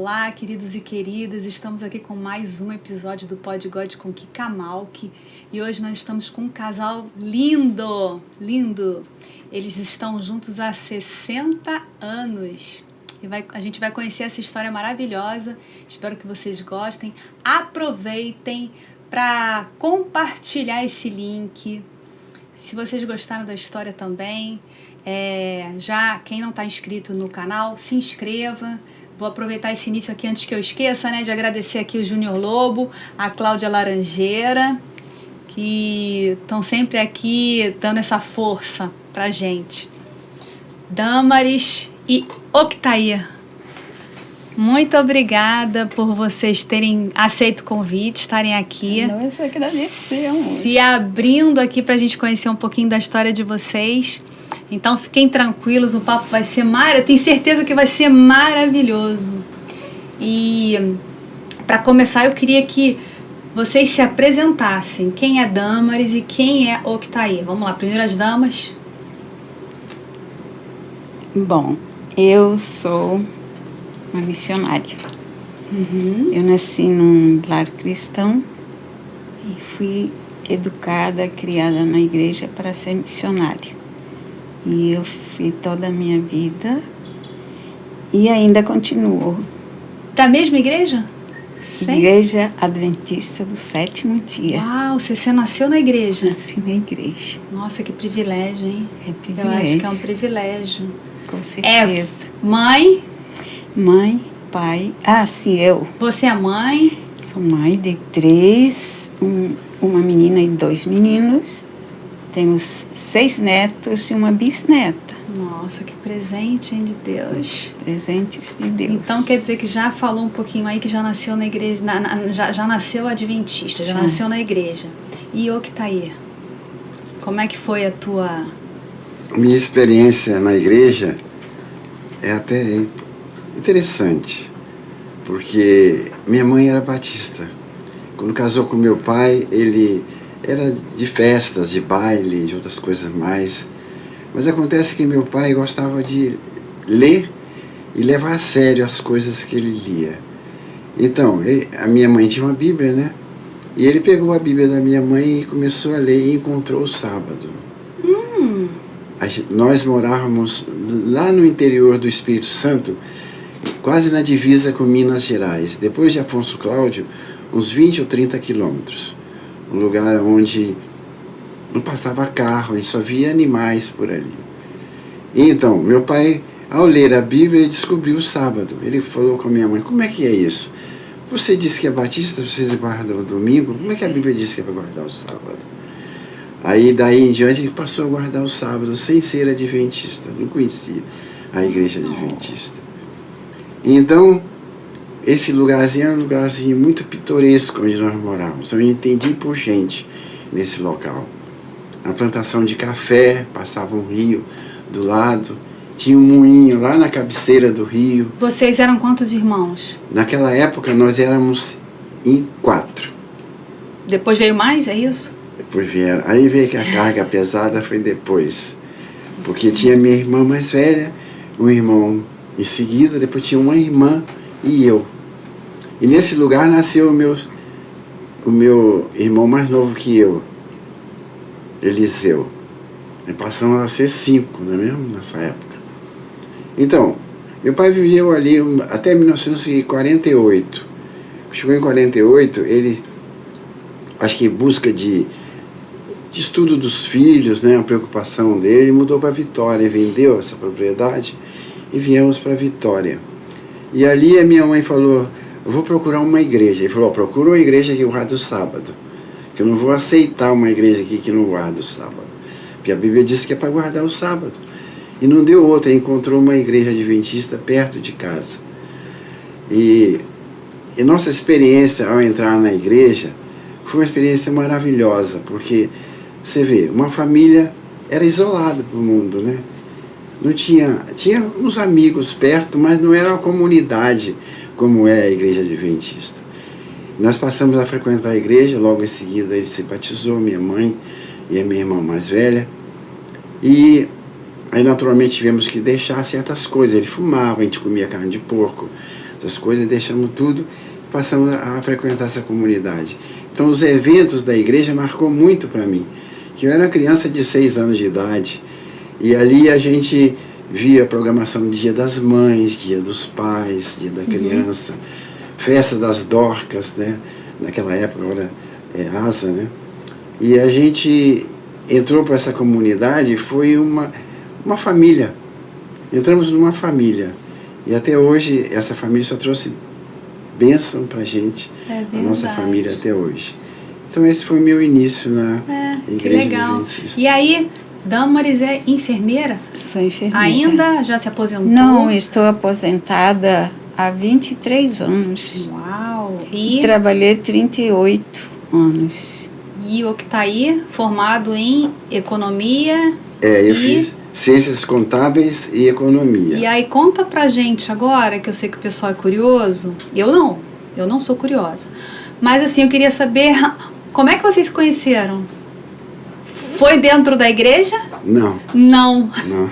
Olá, queridos e queridas, estamos aqui com mais um episódio do Pod God com Kika Malk e hoje nós estamos com um casal lindo, lindo. Eles estão juntos há 60 anos e a gente vai conhecer essa história maravilhosa. Espero que vocês gostem. Aproveitem para compartilhar esse link. Se vocês gostaram da história também, já quem não está inscrito no canal, se inscreva. Vou aproveitar esse início aqui antes que eu esqueça, de agradecer aqui o Júnior Lobo, a Cláudia Laranjeira, que estão sempre aqui dando essa força pra gente. Damaris e Octair, muito obrigada por vocês terem aceito o convite, estarem aqui. Nós agradecemos. Se abrindo aqui pra gente conhecer um pouquinho da história de vocês. Então fiquem tranquilos, o papo vai ser eu tenho certeza que vai ser maravilhoso. E para começar eu queria que vocês se apresentassem. Quem é Damaris e quem é Octair? Vamos lá, primeiro as damas. Bom, eu sou uma missionária. Eu nasci num lar cristão e fui educada, criada na igreja para ser missionária. E eu fui toda a minha vida e ainda continuo. Da mesma igreja? Sim? Igreja Adventista do Sétimo Dia. Uau, você nasceu na igreja? Nasci na igreja. Nossa, que privilégio, hein? É privilégio. Eu acho que é um privilégio. Com certeza. Mãe? Mãe, pai. Sim, eu. Você é mãe? Sou mãe de 3, uma menina e 2 meninos. Temos 6 netos e uma bisneta. Nossa, que presente, hein, de Deus. Presentes de Deus. Então quer dizer que já falou um pouquinho aí que já nasceu na igreja, já nasceu adventista, já nasceu na igreja. E Octair, como é que foi a tua... Minha experiência na igreja é até interessante, porque minha mãe era batista. Quando casou com meu pai, ele era de festas, de baile, de outras coisas mais. Mas acontece que meu pai gostava de ler e levar a sério as coisas que ele lia. Então, a minha mãe tinha uma Bíblia, E ele pegou a Bíblia da minha mãe e começou a ler e encontrou o sábado. Nós morávamos lá no interior do Espírito Santo, quase na divisa com Minas Gerais. Depois de Afonso Cláudio, uns 20 ou 30 quilômetros. Um lugar onde não passava carro, e só via animais por ali. E então, meu pai, ao ler a Bíblia, descobriu o sábado. Ele falou com a minha mãe: como é que é isso? Você disse que é batista, vocês guardam o domingo, como é que a Bíblia diz que é para guardar o sábado? Aí, daí em diante, ele passou a guardar o sábado sem ser adventista, não conhecia a igreja adventista. Então, esse lugarzinho era um lugarzinho muito pitoresco onde nós morávamos. Eu entendi por gente nesse local. A plantação de café, passava um rio do lado, tinha um moinho lá na cabeceira do rio. Vocês eram quantos irmãos? Naquela época nós éramos em 4. Depois veio mais, é isso? Depois vieram. Aí veio que a carga pesada foi depois. Porque tinha minha irmã mais velha, um irmão em seguida, depois tinha uma irmã e eu. E nesse lugar nasceu o meu irmão mais novo que eu, Eliseu. E passamos a ser 5, não é mesmo? Nessa época. Então, meu pai viveu ali até 1948. Chegou em 48, ele, acho que em busca de estudo dos filhos, a preocupação dele, mudou para Vitória, vendeu essa propriedade e viemos para Vitória. E ali a minha mãe falou: eu vou procurar uma igreja. Ele falou: procura uma igreja que guarda o sábado, que eu não vou aceitar uma igreja aqui que não guarda o sábado, porque a Bíblia diz que é para guardar o sábado. E não deu outra, ele encontrou uma igreja adventista perto de casa. E nossa experiência ao entrar na igreja foi uma experiência maravilhosa, porque você vê, uma família era isolada do mundo, Não tinha uns amigos perto, mas não era uma comunidade como é a igreja adventista. Nós passamos a frequentar a igreja, logo em seguida ele se batizou, minha mãe e a minha irmã mais velha. E aí naturalmente tivemos que deixar certas coisas. Ele fumava, a gente comia carne de porco, outras coisas, deixamos tudo e passamos a frequentar essa comunidade. Então os eventos da igreja marcou muito para mim, que eu era uma criança de 6 anos de idade, e ali a gente via a programação do Dia das Mães, Dia dos Pais, Dia da Criança, Festa das Dorcas, né? Naquela época, agora é Asa, né? E a gente entrou para essa comunidade, foi uma família. Entramos numa família. E até hoje, essa família só trouxe bênção para a gente, a nossa família até hoje. Então esse foi o meu início na Igreja Adventista. E aí, Damaris é enfermeira? Sou enfermeira. Ainda? Já se aposentou? Não, estou aposentada há 23 anos. Uau! E trabalhei 38 anos. E o que está aí, formado em economia? Eu fiz ciências contábeis e economia. E aí conta pra gente agora, que eu sei que o pessoal é curioso. Eu não sou curiosa. Mas assim, eu queria saber, como é que vocês se conheceram? Foi dentro da igreja? Não. Não. Não.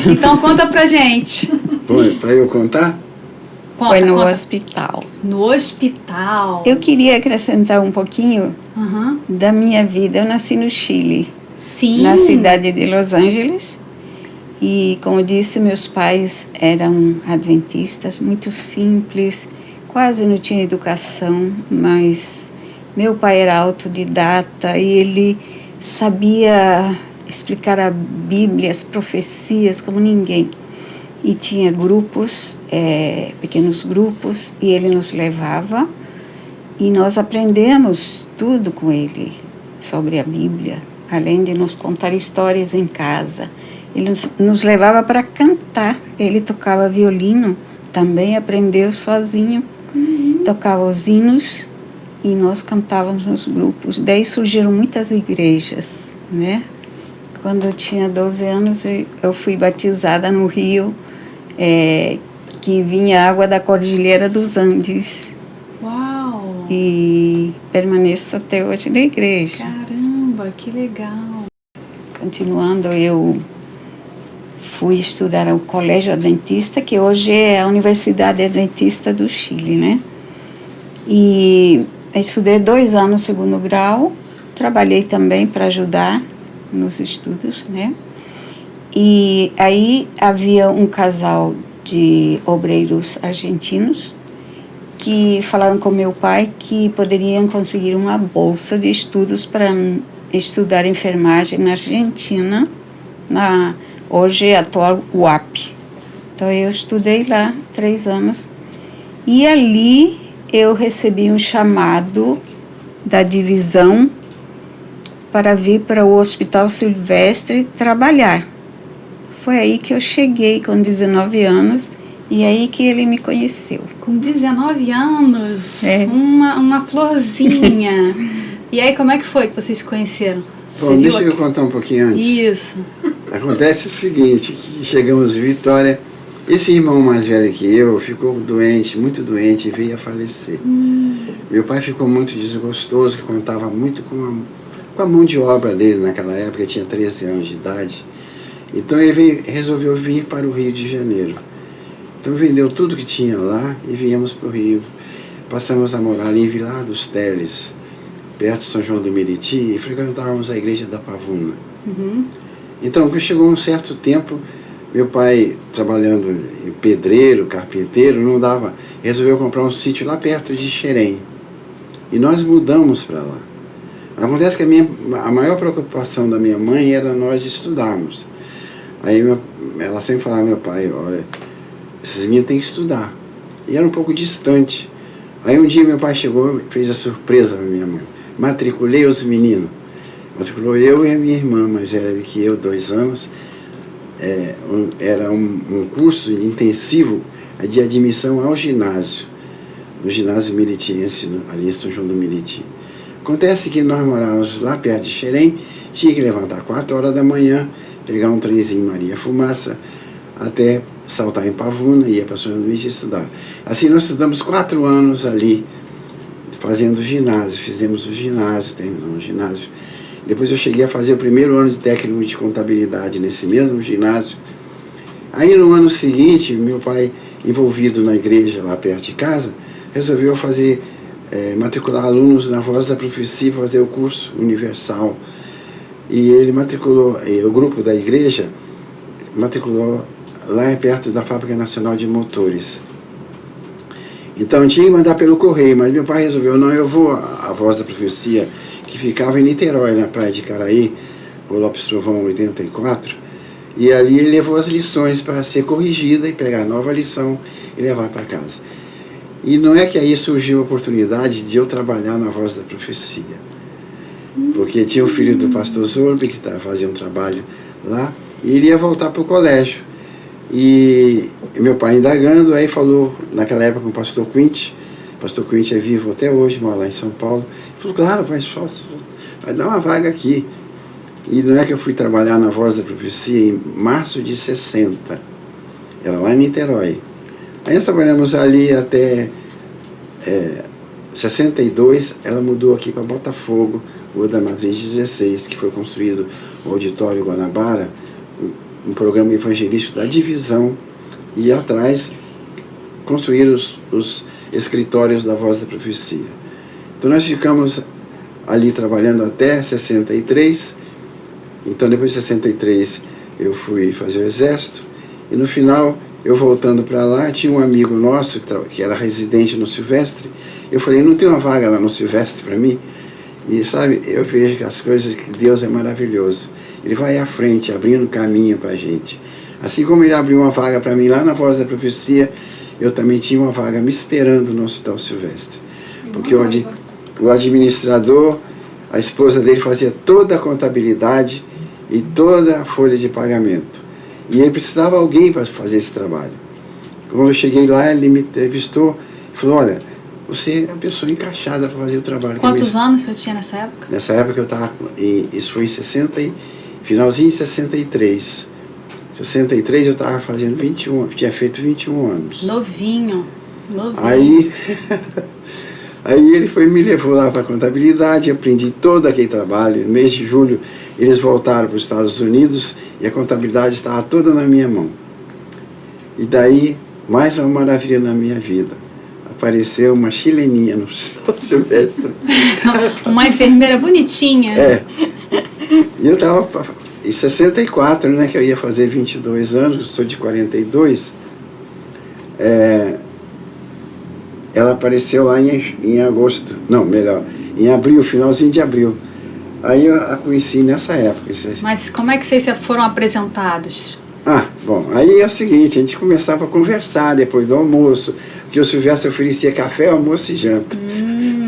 Então conta pra gente. Para eu contar? Foi no hospital. No hospital. Eu queria acrescentar um pouquinho da minha vida. Eu nasci no Chile. Sim. Na cidade de Los Angeles. E, como disse, meus pais eram adventistas, muito simples, quase não tinha educação, mas meu pai era autodidata e ele sabia explicar a Bíblia, as profecias como ninguém. E tinha grupos, pequenos grupos, e ele nos levava e nós aprendemos tudo com ele sobre a Bíblia, além de nos contar histórias em casa. Ele nos levava para cantar, ele tocava violino, também aprendeu sozinho, tocava os hinos e nós cantávamos nos grupos. Daí surgiram muitas igrejas, né? Quando eu tinha 12 anos, eu fui batizada no rio, que vinha água da Cordilheira dos Andes. Uau! E permaneço até hoje na igreja. Caramba, que legal! Continuando, eu fui estudar ao Colégio Adventista, que hoje é a Universidade Adventista do Chile, né? E estudei 2 anos no 2º grau, trabalhei também para ajudar nos estudos, né? E aí havia um casal de obreiros argentinos que falaram com meu pai que poderiam conseguir uma bolsa de estudos para estudar enfermagem na Argentina, na hoje atual UAP. Então eu estudei lá 3 anos e ali eu recebi um chamado da divisão para vir para o Hospital Silvestre trabalhar. Foi aí que eu cheguei com 19 anos e aí que ele me conheceu. Com 19 anos, uma florzinha. E aí como é que foi que vocês se conheceram? Bom, deixa eu contar um pouquinho antes. Isso. Acontece o seguinte, que chegamos em Vitória, esse irmão mais velho que eu ficou doente, muito doente, e veio a falecer. Meu pai ficou muito desgostoso, que contava muito com a mão de obra dele naquela época, ele tinha 13 anos de idade. Então ele resolveu vir para o Rio de Janeiro. Então vendeu tudo que tinha lá e viemos para o Rio. Passamos a morar ali em Vilar dos Teles, perto de São João do Meriti, e frequentávamos a igreja da Pavuna. Então, quando chegou um certo tempo, meu pai, trabalhando em pedreiro, carpinteiro, não dava, resolveu comprar um sítio lá perto de Xerém. E nós mudamos para lá. Acontece que a maior preocupação da minha mãe era nós estudarmos. Aí ela sempre falava, meu pai, olha, esses meninos têm que estudar. E era um pouco distante. Aí um dia meu pai chegou e fez a surpresa para minha mãe. Matriculei os meninos. Matriculou eu e a minha irmã, mais velha do que eu, 2 anos. Era um curso intensivo de admissão ao ginásio, no ginásio meritiense, ali em São João do Meriti. Acontece que nós morávamos lá perto de Xerém, tinha que levantar 4 horas da manhã, pegar um trenzinho Maria Fumaça, até saltar em Pavuna e ia para São João do Meriti estudar. Assim nós estudamos 4 anos ali, fazendo ginásio, fizemos o ginásio, terminamos o ginásio. Depois eu cheguei a fazer o 1º ano de técnico de contabilidade nesse mesmo ginásio. Aí no ano seguinte, meu pai envolvido na igreja lá perto de casa, resolveu matricular alunos na Voz da Profecia para fazer o curso universal. E ele matriculou, o grupo da igreja matriculou lá perto da Fábrica Nacional de Motores. Então tinha que mandar pelo correio, mas meu pai resolveu, não, eu vou à Voz da Profecia, que ficava em Niterói, na praia de Caraí, o Lopes Trovão 84, e ali ele levou as lições para ser corrigida e pegar a nova lição e levar para casa. E não é que aí surgiu a oportunidade de eu trabalhar na Voz da Profecia, porque tinha o filho do pastor Zorbi, que fazia um trabalho lá, e ele ia voltar para o colégio. E meu pai indagando, aí falou, naquela época, com o pastor Quint. O pastor Quint é vivo até hoje, mora lá em São Paulo. Ele falou, claro, vai dar uma vaga aqui. E não é que eu fui trabalhar na Voz da Profecia em março de 60. Era lá em Niterói. Aí nós trabalhamos ali até 62, ela mudou aqui para Botafogo, Rua da Matriz 16, que foi construído o Auditório Guanabara, um programa evangelístico da divisão, e atrás construíram os escritórios da Voz da Profecia. Então nós ficamos ali trabalhando até 63, então depois de 63 eu fui fazer o exército, e no final, eu voltando para lá, tinha um amigo nosso que era residente no Silvestre. Eu falei, não tem uma vaga lá no Silvestre para mim? E sabe, eu vejo que as coisas, que Deus é maravilhoso. Ele vai à frente, abrindo caminho para a gente. Assim como ele abriu uma vaga para mim lá na Voz da Profecia, eu também tinha uma vaga me esperando no Hospital Silvestre. Porque o administrador, a esposa dele fazia toda a contabilidade e toda a folha de pagamento. E ele precisava de alguém para fazer esse trabalho. Quando eu cheguei lá, ele me entrevistou e falou, olha, você é a pessoa encaixada para fazer o trabalho. Quantos anos você tinha nessa época? Nessa época eu estava, isso foi em finalzinho de 63. 63 eu estava fazendo 21, tinha feito 21 anos. Novinho. Aí ele me levou lá para a contabilidade, aprendi todo aquele trabalho. No mês de julho eles voltaram para os Estados Unidos e a contabilidade estava toda na minha mão. E daí, mais uma maravilha na minha vida. Apareceu uma chileninha no Silvestre. Uma enfermeira bonitinha. E eu estava em 64, né, que eu ia fazer 22 anos, eu sou de 42. Ela apareceu lá em agosto, não, melhor, em abril, finalzinho de abril. Aí eu a conheci nessa época. Mas como é que vocês foram apresentados? Bom, aí é o seguinte, a gente começava a conversar depois do almoço, porque o Silvestre oferecia café, almoço e janta.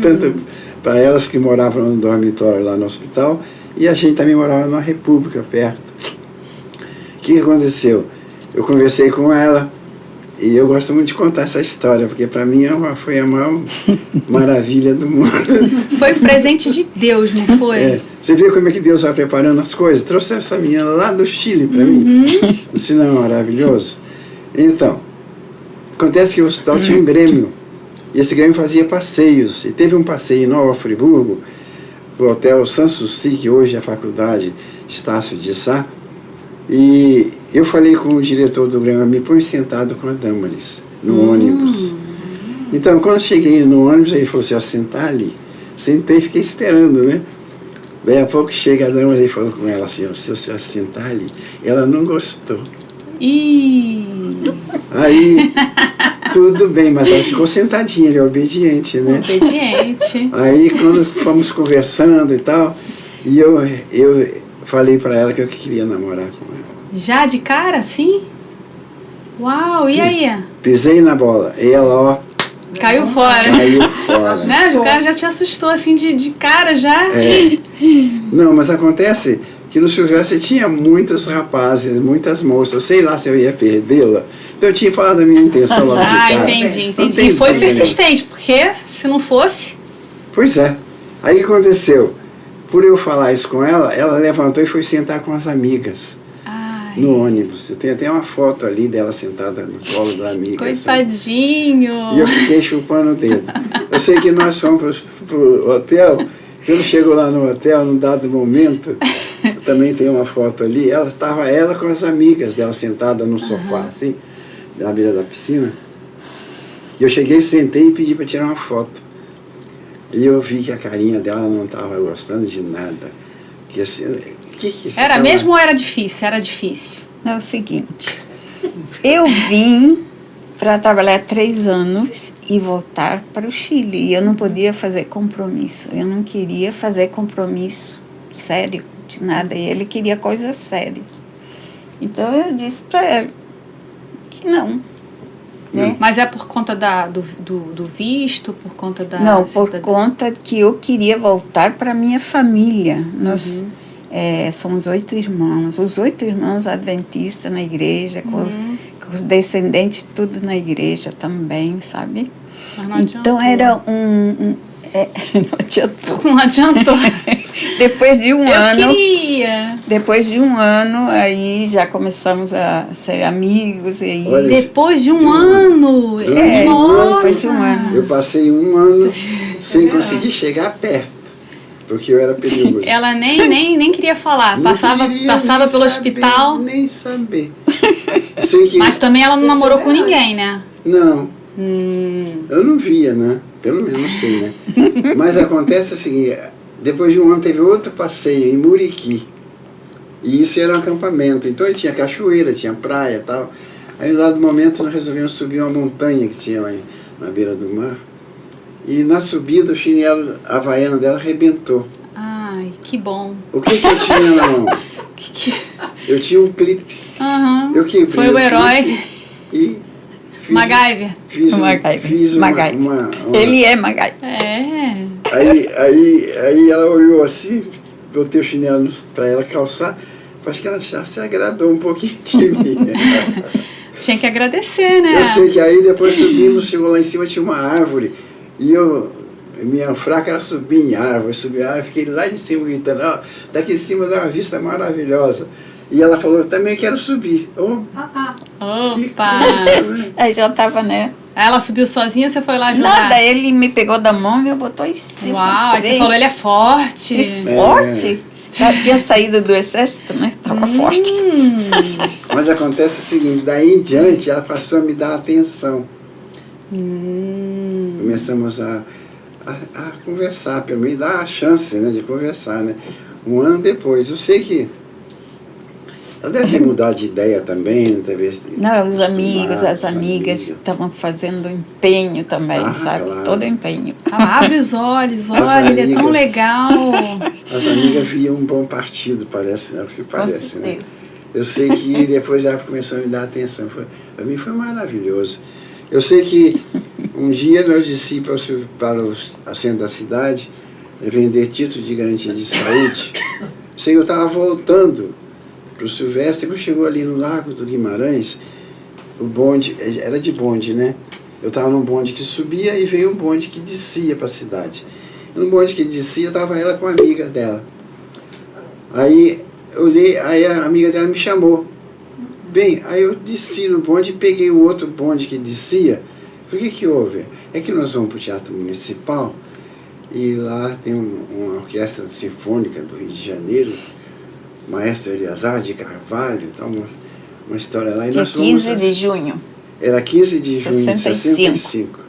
Tanto para elas que moravam no dormitório lá no hospital, e a gente também morava numa república perto. O que aconteceu? Eu conversei com ela, e eu gosto muito de contar essa história, porque para mim foi a maior maravilha do mundo. Foi presente de Deus, não foi? Você vê como é que Deus vai preparando as coisas? Trouxe essa menina lá do Chile para mim. Isso não é maravilhoso? Então, acontece que o hospital tinha um grêmio, e esse grêmio fazia passeios. E teve um passeio em Nova Friburgo, para o Hotel Sanssouci, que hoje é a Faculdade Estácio de Sá. E eu falei com o diretor do Grêmio, me põe sentado com a Damaris, no ônibus. Então, quando eu cheguei no ônibus, ele falou assim, sentar ali. Sentei e fiquei esperando, né? Daí a pouco chega a Damaris e falou com ela assim, se você sentar ali. Ela não gostou. Aí, tudo bem, mas ela ficou sentadinha, ele é obediente, né? Obediente. Aí, quando fomos conversando e tal, e eu falei para ela que eu queria namorar com ela. Já de cara, sim? Uau, e aí? Pisei na bola, e ela, ó... Caiu fora. Caiu fora. Né? O cara já te assustou assim de cara já. Não, mas acontece que no Silvestre tinha muitos rapazes, muitas moças. Eu sei lá se eu ia perdê-la. Então eu tinha falado a minha intenção logo de cara. Entendi. E foi persistente, porque se não fosse... Pois é. Aí o que aconteceu? Por eu falar isso com ela, ela levantou e foi sentar com as amigas. No ônibus. Eu tenho até uma foto ali dela sentada no colo da amiga. Coitadinho! Sabe? E eu fiquei chupando o dedo. Eu sei que nós fomos pro hotel. Quando chegou lá no hotel, num dado momento, eu também tenho uma foto ali, estava ela com as amigas dela sentada no sofá, assim. na beira da piscina. E eu cheguei, sentei e pedi para tirar uma foto. E eu vi que a carinha dela não estava gostando de nada. Que assim, era mesmo ou era difícil? Era difícil. É o seguinte, eu vim para trabalhar 3 anos e voltar para o Chile. E eu não podia fazer compromisso. Eu não queria fazer compromisso sério de nada. E ele queria coisa séria. Então eu disse para ele que não. Né? Mas é por conta do visto, por conta da... Não, por conta que eu queria voltar para minha família. Nós somos 8 irmãos. Os 8 irmãos adventistas na igreja, com os descendentes tudo na igreja também, sabe? Então era não adiantou. Não adiantou. Depois de um ano... Eu queria. Depois de um ano, aí já começamos a ser amigos. E aí... Olha, depois de um ano? Depois de um ano. Eu passei um ano sem conseguir chegar perto, porque eu era perigoso. Ela nem queria falar. Passava pelo hospital. Nem saber. Sei que... Mas também ela não namorou com ninguém, né? Não. Eu não via, né? Pelo menos não sei, né? Mas acontece o seguinte, depois de um ano teve outro passeio em Muriqui. E isso era um acampamento. Então tinha cachoeira, tinha praia e tal. Aí, no dado momento, nós resolvemos subir uma montanha que tinha lá na beira do mar. E na subida, o chinelo havaiano dela arrebentou. Ai, que bom. O que eu tinha na mão? Eu tinha um clipe. Eu quebrei. Foi o herói. E MacGyver. Fiz uma... Ele é MacGyver. É. Aí ela olhou assim, botei o chinelo para ela calçar. Acho que ela já se agradou um pouquinho de mim. Tinha que agradecer, né? Eu sei que aí depois subimos, chegou lá em cima, tinha uma árvore. E minha fraca era subir em árvore, fiquei lá de cima gritando, ó, daqui em cima dá uma vista maravilhosa. E ela falou, eu também quero subir. Opa! Coisa, né? Aí já estava, né? Ela subiu sozinha, você foi lá ajudar? Nada, ele me pegou da mão e me botou em cima. Uau, aí você falou, ele é forte. Forte? Tinha saído do exército, né? Tava forte. Mas acontece o seguinte, daí em diante ela passou a me dar atenção. Começamos a conversar, pelo menos dar a chance, né, de conversar, né? Um ano depois, eu sei que ela deve ter mudado de ideia também, talvez. Não, os amigos, as amigas estavam fazendo empenho também, sabe? Claro. Todo empenho. Abre os olhos, olha, ele é tão legal. As amigas viam um bom partido, parece, né? O que parece, né? Eu sei que depois ela começou a me dar atenção. Para mim foi maravilhoso. Eu sei que um dia eu desci para o centro da cidade vender título de garantia de saúde. Sei que eu estava voltando para o Silvestre, quando chegou ali no Largo do Guimarães, o bonde, era de bonde, né? Eu estava num bonde que subia e veio um bonde que descia para a cidade. E no bonde que descia, estava ela com a amiga dela. Aí eu olhei, aí a amiga dela me chamou. Bem, aí eu desci no bonde e peguei o outro bonde que descia. Falei, o que houve? É que nós vamos para o Teatro Municipal e lá tem uma orquestra sinfônica do Rio de Janeiro, Maestro Eliazar de Carvalho, então uma história lá. E dia nós fomos 15 de junho. Era 15 de junho de 65.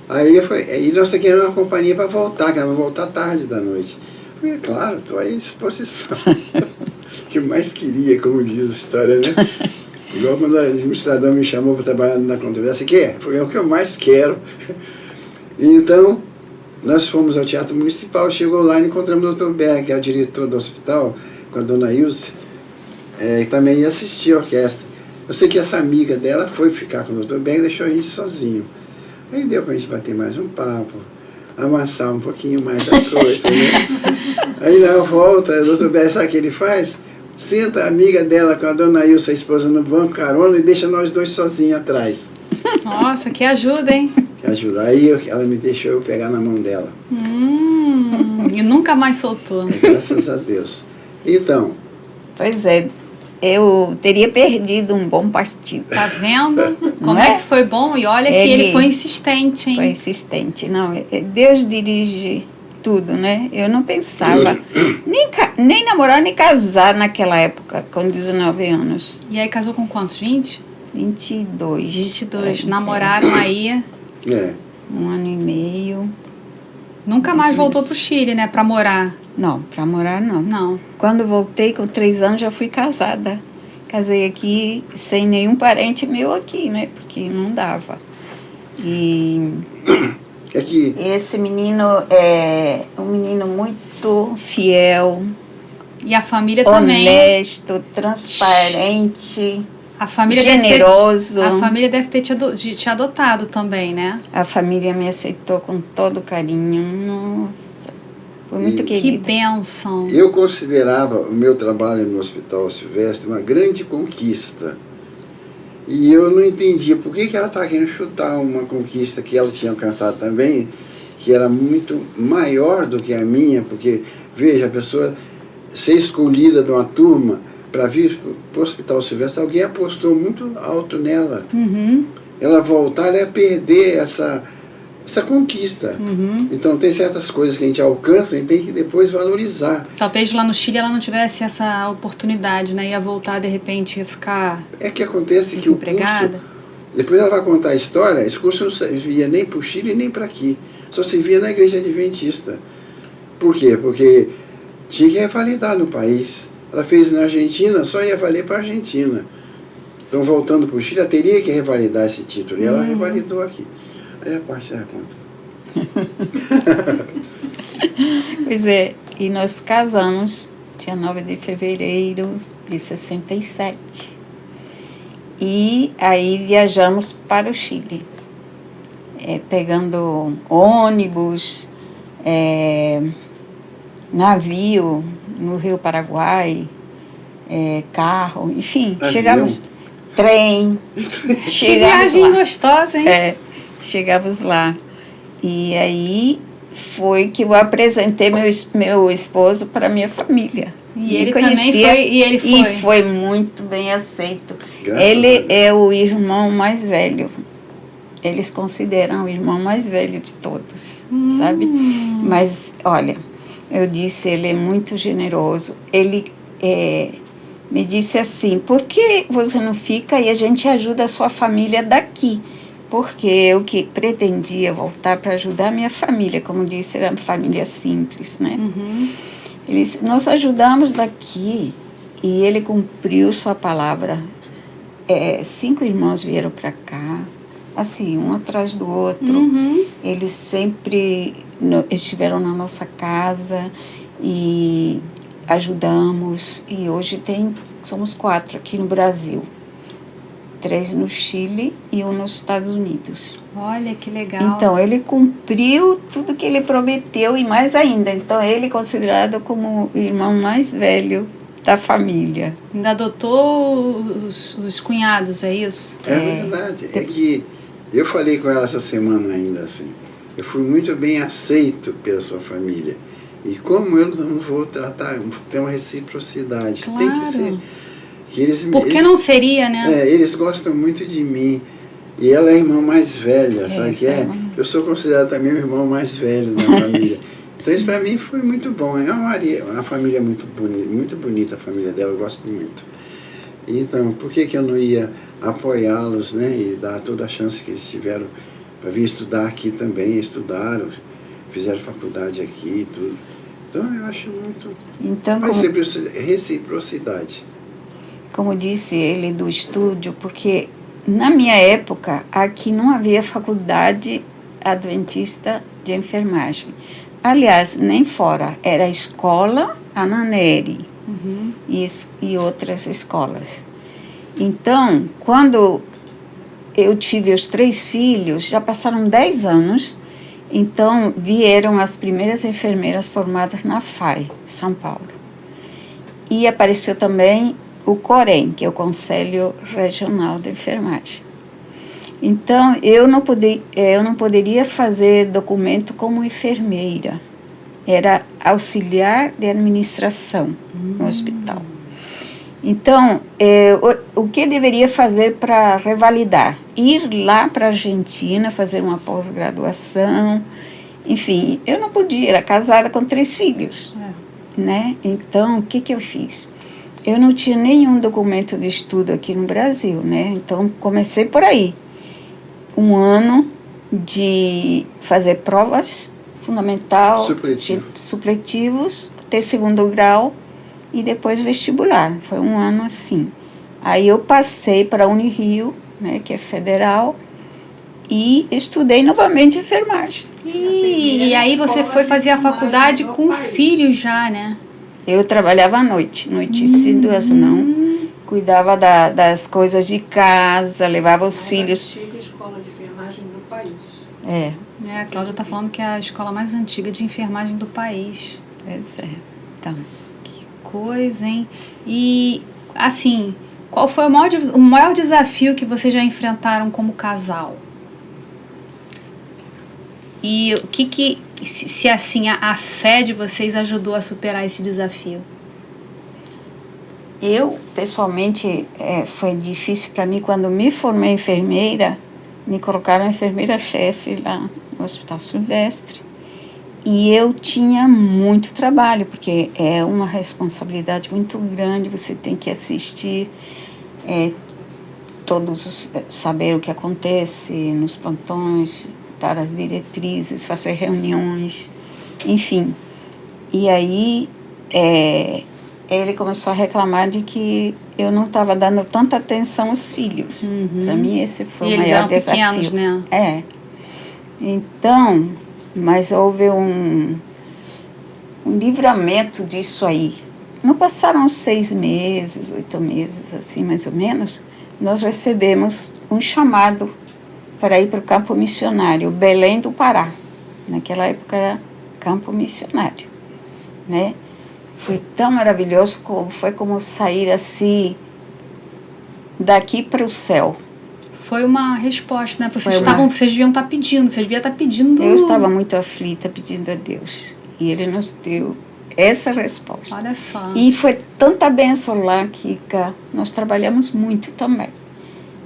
Aí eu falei, e nós queremos uma companhia para voltar, queremos voltar tarde da noite. Eu falei, claro, estou aí à disposição. O que eu mais queria, como diz a história, né? Igual quando o administrador me chamou para trabalhar na controvérsia, eu falei, é o que eu mais quero. E então, nós fomos ao Teatro Municipal, chegou lá e encontramos o Dr. Berg, que é o diretor do hospital, com a dona Ilse, que também ia assistir a orquestra. Eu sei que essa amiga dela foi ficar com o Dr. Berg e deixou a gente sozinho. Aí deu para a gente bater mais um papo, amassar um pouquinho mais a coisa, né? Aí na volta, o Dr. Berg, sabe o que ele faz? Senta a amiga dela com a dona Ilse, a esposa, no banco, carona, e deixa nós dois sozinhos atrás. Nossa, que ajuda, hein? Que ajuda. Aí ela me deixou eu pegar na mão dela. E nunca mais soltou. Graças a Deus. Então. Pois é, eu teria perdido um bom partido. Tá vendo? Como é que foi bom? E olha que ele foi insistente, hein? Foi insistente. Não, Deus dirige tudo, né? Eu não pensava nem namorar, nem casar naquela época, com 19 anos. E aí casou com quantos? 20? 22. 22. Namoraram aí É. 1 ano e meio. Nunca mais voltou pro Chile, né? Pra morar. Não, para morar não. Não. Quando voltei com 3 anos já fui casada. Casei aqui sem nenhum parente meu aqui, né? Porque não dava. E É que esse menino é um menino muito fiel, E a família também. honesto, transparente, A família generoso. A família deve ter te adotado também, né? A família me aceitou com todo carinho. Nossa, foi muito E- Que querida. bênção. eu considerava o meu trabalho no Hospital Silvestre uma grande conquista. E eu não entendia por que ela estava querendo chutar uma conquista que ela tinha alcançado também, que era muito maior do que a minha, porque, veja, a pessoa ser escolhida de uma turma para vir para o Hospital Silvestre, alguém apostou muito alto nela. Uhum, Ela voltar, ela ia perder essa conquista. uhum. Então, tem certas coisas que a gente alcança e tem que depois valorizar. Talvez lá no Chile ela não tivesse essa oportunidade, né? Ia voltar, de repente, ia ficar É que acontece que o desempregada. curso, depois ela vai contar a história, esse curso não servia nem para o Chile nem para aqui, só servia na igreja adventista. Por quê? Porque tinha que revalidar no país. Ela fez na Argentina, só ia valer para a Argentina. Então, voltando para o Chile, ela teria que revalidar esse título, e ela revalidou aqui. Aí a parte da conta. Pois é, e nós casamos dia 9 de fevereiro de 67. E aí viajamos para o Chile, pegando ônibus, navio no Rio Paraguai, carro, enfim, Avião. chegamos, trem, Que chegamos viagem lá. gostosa, hein? Chegamos lá. E aí foi que eu apresentei meu esposo para minha família. E ele também foi. E ele foi. E foi muito bem aceito. Graças a Ele Deus. é o irmão mais velho. Eles consideram o irmão mais velho de todos, sabe? Mas, olha, eu disse, ele é muito generoso. Ele me disse assim, por que você não fica e a gente ajuda a sua família daqui? Porque eu que pretendia voltar para ajudar a minha família, como disse, era uma família simples, né? Uhum. Nós ajudamos daqui e ele cumpriu sua palavra. 5 irmãos vieram para cá, assim, um atrás do outro. Uhum. Eles sempre estiveram na nossa casa e ajudamos. E hoje somos 4 aqui no Brasil. 3 no Chile e 1 nos Estados Unidos. Olha que legal. Então, ele cumpriu tudo que ele prometeu e mais ainda. Então, ele é considerado como o irmão mais velho da família. Ainda adotou os cunhados, é isso? É verdade. É que eu falei com ela essa semana ainda assim. Eu fui muito bem aceito pela sua família. E como eu não vou tratar, tem uma reciprocidade. Claro. Tem que ser. Que Por que não seria, né? Eles gostam muito de mim. E ela é a irmã mais velha, sabe que é? Eu sou considerado também o irmão mais velho da família. Então isso para mim foi muito bom. É uma família muito bonita a família dela, eu gosto muito. Então, por que eu não ia apoiá-los, né? E dar toda a chance que eles tiveram para vir estudar aqui também. Estudaram, fizeram faculdade aqui e tudo. Então eu acho muito... Então, Vai ser reciprocidade. como disse ele do estúdio, porque na minha época aqui não havia faculdade adventista de enfermagem. Aliás, nem fora, era a escola Ananeri e outras escolas. Então, quando eu tive os 3 filhos, já passaram 10 anos, então vieram as primeiras enfermeiras formadas na FAI, São Paulo. E apareceu também o COREN, que é o Conselho Regional de Enfermagem. Então, eu não poderia fazer documento como enfermeira. Era auxiliar de administração no hospital. Então, o que eu deveria fazer para revalidar? Ir lá para a Argentina, fazer uma pós-graduação. Enfim, eu não podia, era casada com 3 filhos. Né? Então, o que eu fiz? eu não tinha nenhum documento de estudo aqui no Brasil, né? Então, comecei por aí. Um ano de fazer provas fundamental, supletivos, ter segundo grau e depois vestibular. Foi um ano assim. Aí eu passei para a Unirio, né, que é federal, e estudei novamente enfermagem. E aí você foi fazer a faculdade com filhos já, né? Eu trabalhava à noite, notícias não. Cuidava das coisas de casa, levava os filhos. A antiga escola de enfermagem do país. A Cláudia está falando que é a escola mais antiga de enfermagem do país. Pois é. Então. Que coisa, hein? E, assim, qual foi o maior desafio que vocês já enfrentaram como casal? E o que se assim, a fé de vocês ajudou a superar esse desafio? Eu, pessoalmente, foi difícil para mim quando me formei enfermeira, me colocaram enfermeira-chefe lá no Hospital Silvestre. E eu tinha muito trabalho, porque é uma responsabilidade muito grande, você tem que assistir saber o que acontece nos plantões, dar as diretrizes, fazer reuniões, enfim. E aí ele começou a reclamar de que eu não estava dando tanta atenção aos filhos. Para mim esse foi o maior desafio. Pequenos, né? Então, mas houve um livramento disso aí. Não passaram 6 meses, 8 meses, assim, mais ou menos, nós recebemos um chamado para ir para o campo missionário, Belém do Pará. Naquela época era campo missionário, né? Foi tão maravilhoso, foi como sair assim, daqui para o céu. Foi uma resposta, né? Vocês deviam estar pedindo, vocês deviam estar pedindo... Eu estava muito aflita pedindo a Deus. E Ele nos deu essa resposta. Olha só. E foi tanta bênção lá, Kika. Nós trabalhamos muito também.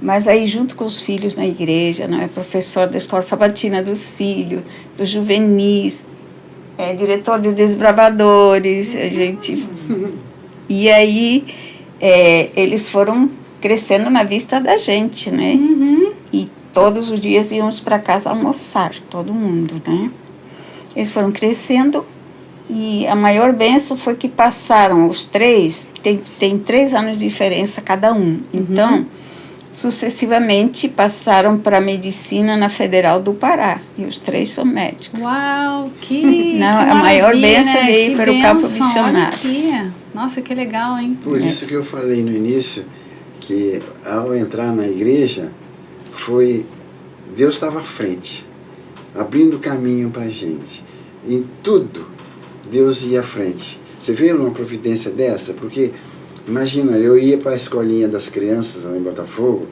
Mas aí, junto com os filhos na igreja, né? Professor da Escola Sabatina dos Filhos, dos Juvenis, diretor de Desbravadores, a gente... E aí, eles foram crescendo na vista da gente, né? E todos os dias íamos para casa almoçar, todo mundo, né? Eles foram crescendo e a maior bênção foi que passaram os 3, tem 3 anos de diferença cada um. Então, sucessivamente passaram para medicina na Federal do Pará. E os 3 são médicos. Uau, que a maior bênção, né? De ir para o campo missionário. Nossa, que legal, hein? Por isso que eu falei no início que ao entrar na igreja, Deus estava à frente, abrindo caminho para a gente. Em tudo, Deus ia à frente. Você vê uma providência dessa? Porque, imagina, eu ia para a escolinha das crianças lá em Botafogo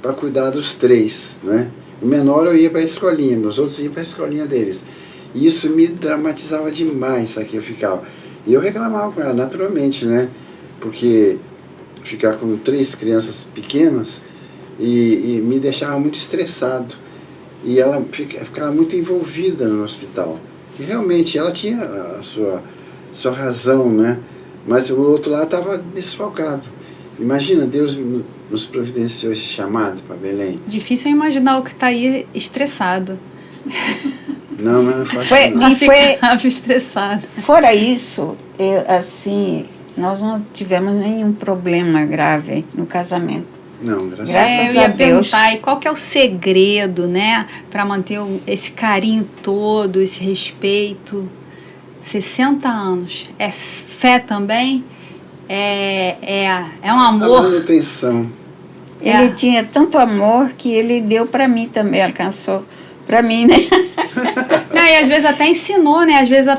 para cuidar dos 3, né? O menor eu ia para a escolinha, meus outros iam para a escolinha deles. E isso me dramatizava demais, sabe, que eu ficava. E eu reclamava com ela, naturalmente, né? Porque ficar com 3 crianças pequenas e me deixava muito estressado. E ela ficava muito envolvida no hospital. E realmente ela tinha a sua razão, né? Mas o outro lá estava desfalcado. Imagina, Deus nos providenciou esse chamado para Belém. Difícil imaginar o que está aí estressado. Não, mas não faz não. E ficava estressado. Fora isso, nós não tivemos nenhum problema grave no casamento. Não, graças a Deus. E qual que é o segredo, né, para manter esse carinho todo, esse respeito? 60 anos. É fé também? É um amor? A manutenção. Ele tinha tanto amor que ele deu para mim também, alcançou para mim, né? E às vezes até ensinou, né? Às vezes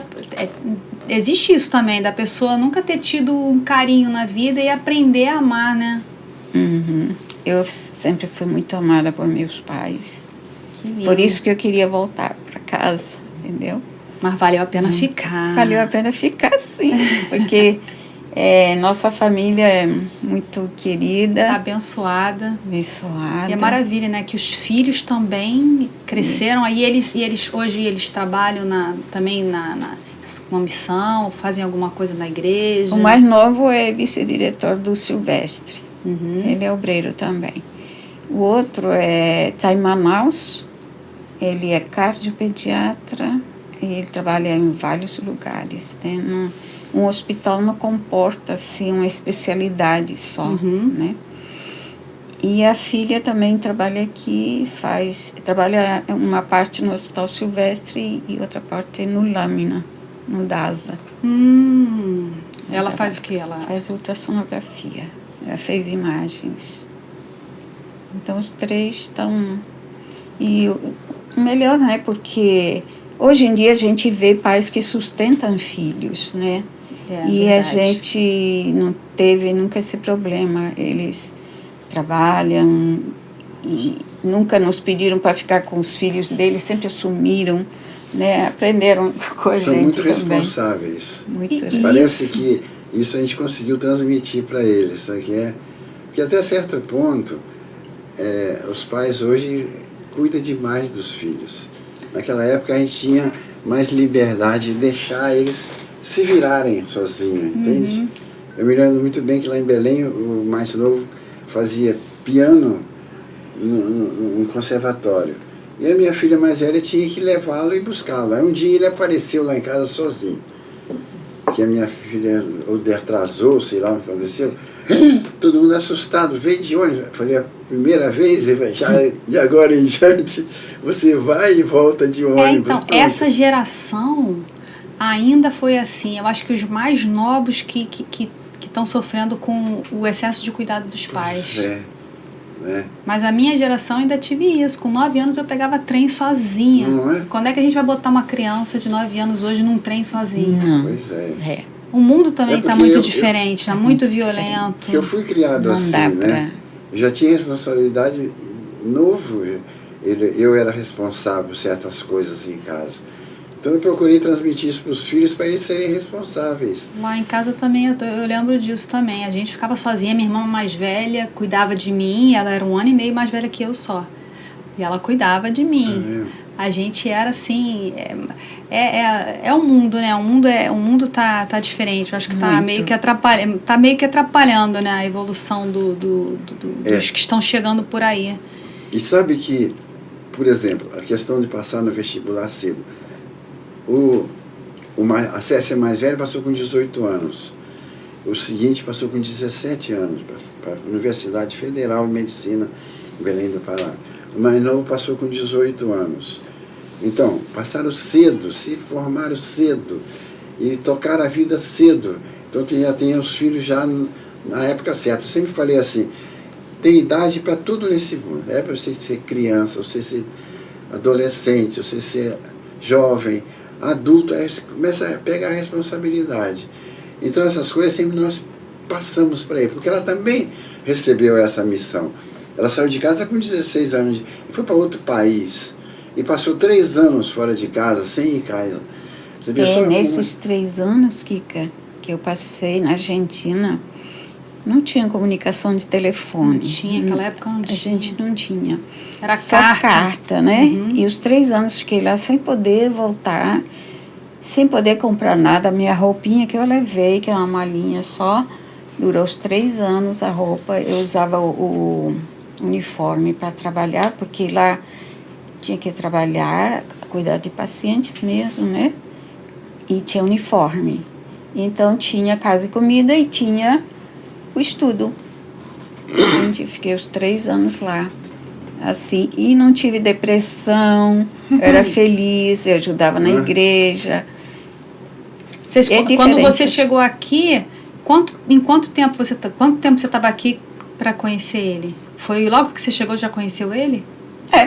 existe isso também, da pessoa nunca ter tido um carinho na vida e aprender a amar, né? Eu sempre fui muito amada por meus pais. Que lindo. Por isso que eu queria voltar para casa, entendeu? Mas valeu a pena ficar. Valeu a pena ficar, sim. Porque nossa família é muito querida. Abençoada. Abençoada. E é maravilha, né? Que os filhos também cresceram. Aí eles hoje eles trabalham também uma missão, fazem alguma coisa na igreja? O mais novo é vice-diretor do Silvestre. Uhum. Ele é obreiro também. O outro está em Manaus. Ele é cardiopediatra e ele trabalha em vários lugares. Tem um hospital não comporta assim, uma especialidade só, né? E a filha também trabalha aqui, trabalha uma parte no Hospital Silvestre e outra parte no Lâmina, no DASA. Ela faz o que? Ela faz ultrassonografia. Ela fez imagens. Então os três estão... E o melhor, né? Porque hoje em dia a gente vê pais que sustentam filhos, né? E verdade. a gente não teve nunca esse problema. Eles trabalham e nunca nos pediram para ficar com os filhos deles, sempre assumiram, né? Aprenderam com a gente. São muito também. responsáveis. Muito Parece que isso a gente conseguiu transmitir para eles, sabe? Porque até certo ponto, os pais hoje cuidam demais dos filhos. Naquela época a gente tinha mais liberdade de deixar eles se virarem sozinhos, entende? Eu me lembro muito bem que lá em Belém o mais novo fazia piano no conservatório. E a minha filha mais velha tinha que levá-lo e buscá-lo. Aí um dia ele apareceu lá em casa sozinho. Que a minha filha ou atrasou, sei lá o que aconteceu. Todo mundo assustado, veio de ônibus. Eu falei, a primeira vez, e agora em diante, você vai e volta de ônibus. Então, essa geração ainda foi assim. Eu acho que os mais novos que estão sofrendo com o excesso de cuidado dos pais. Mas a minha geração ainda tive isso. Com 9 anos eu pegava trem sozinha. Não é? Quando é que a gente vai botar uma criança de 9 anos hoje num trem sozinha? Pois é. O mundo também está muito diferente, está muito diferente. violento. Eu fui criado Não assim, dá né? Eu já tinha responsabilidade novo. Eu era responsável por certas coisas em casa. Então eu procurei transmitir isso para os filhos para eles serem responsáveis. Lá em casa também, eu lembro disso também. A gente ficava sozinha, minha irmã mais velha cuidava de mim, ela era 1 ano e meio mais velha que eu só. E ela cuidava de mim. A gente era assim, é um mundo, né? O mundo tá diferente. Eu acho que tá meio que atrapalhando, né, a evolução dos que estão chegando por aí. E sabe que, por exemplo, a questão de passar no vestibular cedo. A Cécia mais velha passou com 18 anos. O seguinte passou com 17 anos para a Universidade Federal de Medicina em Belém do Pará. O mais novo passou com 18 anos. Então, passaram cedo, se formaram cedo e tocaram a vida cedo. Então, já tem os filhos já na época certa. Eu sempre falei assim, tem idade para tudo nesse mundo. É para você ser criança, você ser adolescente, você ser jovem, adulto, aí você começa a pegar a responsabilidade. Então, essas coisas sempre nós passamos para ele, porque ela também recebeu essa missão. Ela saiu de casa com 16 anos e foi para outro país. E passou 3 anos fora de casa, sem ir em casa. Nesses 3 anos, Kika, que eu passei na Argentina, não tinha comunicação de telefone. Não tinha, naquela época não tinha. A gente não tinha. Era só carta, né? E os 3 anos fiquei lá sem poder voltar, sem poder comprar nada. A minha roupinha que eu levei, que é uma malinha só, durou os 3 anos a roupa. Eu usava o uniforme para trabalhar, porque lá tinha que trabalhar, cuidar de pacientes mesmo, né? E tinha uniforme. Então tinha casa e comida e tinha o estudo. Gente, fiquei os 3 anos lá, assim, e não tive depressão, eu era feliz, eu ajudava na igreja. Quando você chegou aqui, em quanto tempo você estava aqui para conhecer ele? Foi logo que você chegou, já conheceu ele?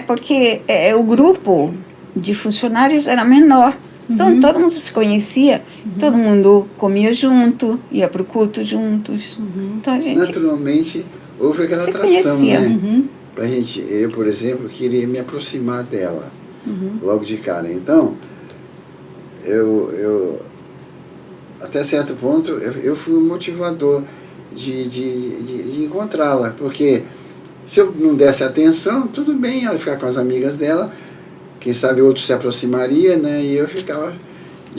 Porque o grupo de funcionários era menor. Então, todo mundo se conhecia, todo mundo comia junto, ia para o culto juntos. Então, a gente naturalmente, houve aquela atração, né? Pra gente, eu, por exemplo, queria me aproximar dela, logo de cara. Então, eu até certo ponto, eu fui o motivador de encontrá-la, porque se eu não desse atenção, tudo bem, ela ficar com as amigas dela, quem sabe outro se aproximaria, né? E eu ficava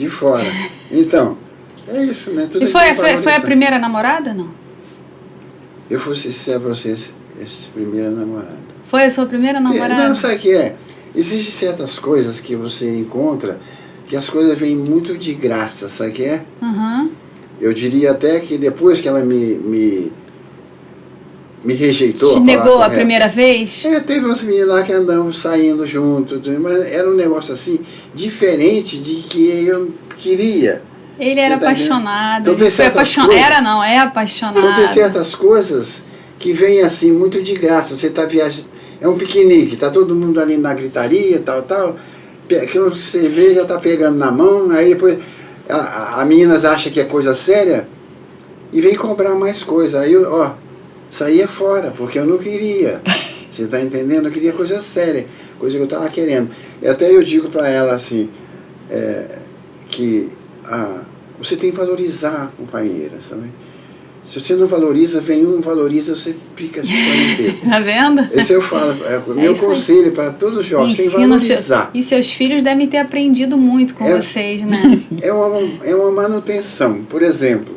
de fora. Então, é isso, né? Tudo E que foi tem a valorização. primeira namorada, não? Eu vou ser a vocês essa primeira namorada. Foi a sua primeira namorada? Não, sabe o que é? Existem certas coisas que você encontra que as coisas vêm muito de graça, sabe o que é? Uhum. Eu diria até que depois que ela me rejeitou. Te negou a primeira vez? Teve umas meninas lá que andavam saindo junto, mas era um negócio assim, diferente de que eu queria. Ele Você era tá apaixonado. Então, tem Ele foi certas coisas- Era não, é apaixonado. Então tem certas coisas que vêm assim, muito de graça. Você está viajando, é um piquenique, está todo mundo ali na gritaria, tal, que você vê, já está pegando na mão, aí depois a meninas acha que é coisa séria e vem cobrar mais coisa. Aí eu, saía fora, porque eu não queria. Você está entendendo? Eu queria coisa séria, coisa que eu estava querendo. E até eu digo para ela assim, que você tem que valorizar a companheira, sabe? Se você não valoriza, vem um, valoriza, você fica inteiro. Tá vendo? Esse eu falo, o meu conselho para todos os jovens, tem que valorizar. E seus filhos devem ter aprendido muito com vocês, né? É uma manutenção. Por exemplo,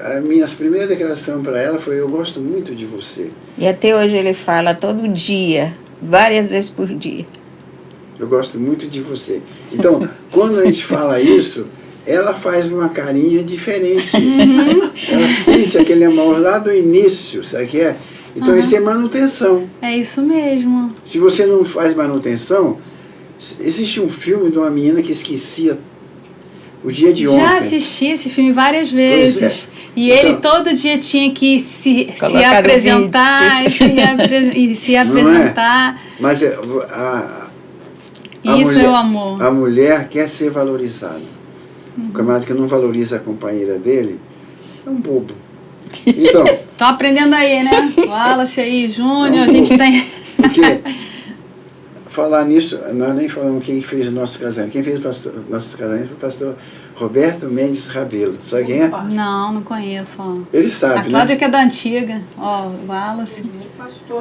a minha primeira declaração para ela foi: eu gosto muito de você. E até hoje ele fala todo dia, várias vezes por dia. Eu gosto muito de você. Então, quando a gente fala isso, ela faz uma carinha diferente. Ela sente aquele amor lá do início, sabe o que é? Então isso é manutenção. É isso mesmo. Se você não faz manutenção, existe um filme de uma menina que esquecia o dia de ontem. Já assisti esse filme várias vezes. E então, ele todo dia tinha que se Colocar apresentar e se apresentar. Mas Isso é o amor. A mulher quer ser valorizada. O camarada que não valoriza a companheira dele é um bobo. Então, Estão aprendendo aí, né? Wallace aí, Júnior, a gente tem... Porque, falar nisso, nós nem falamos quem fez o nosso casamento. Quem fez o nosso casamento foi o pastor Roberto Mendes Rabelo. Sabe quem é? Não conheço. Ó. Ele sabe, A Cláudia, né? que é da antiga. Ó, Wallace.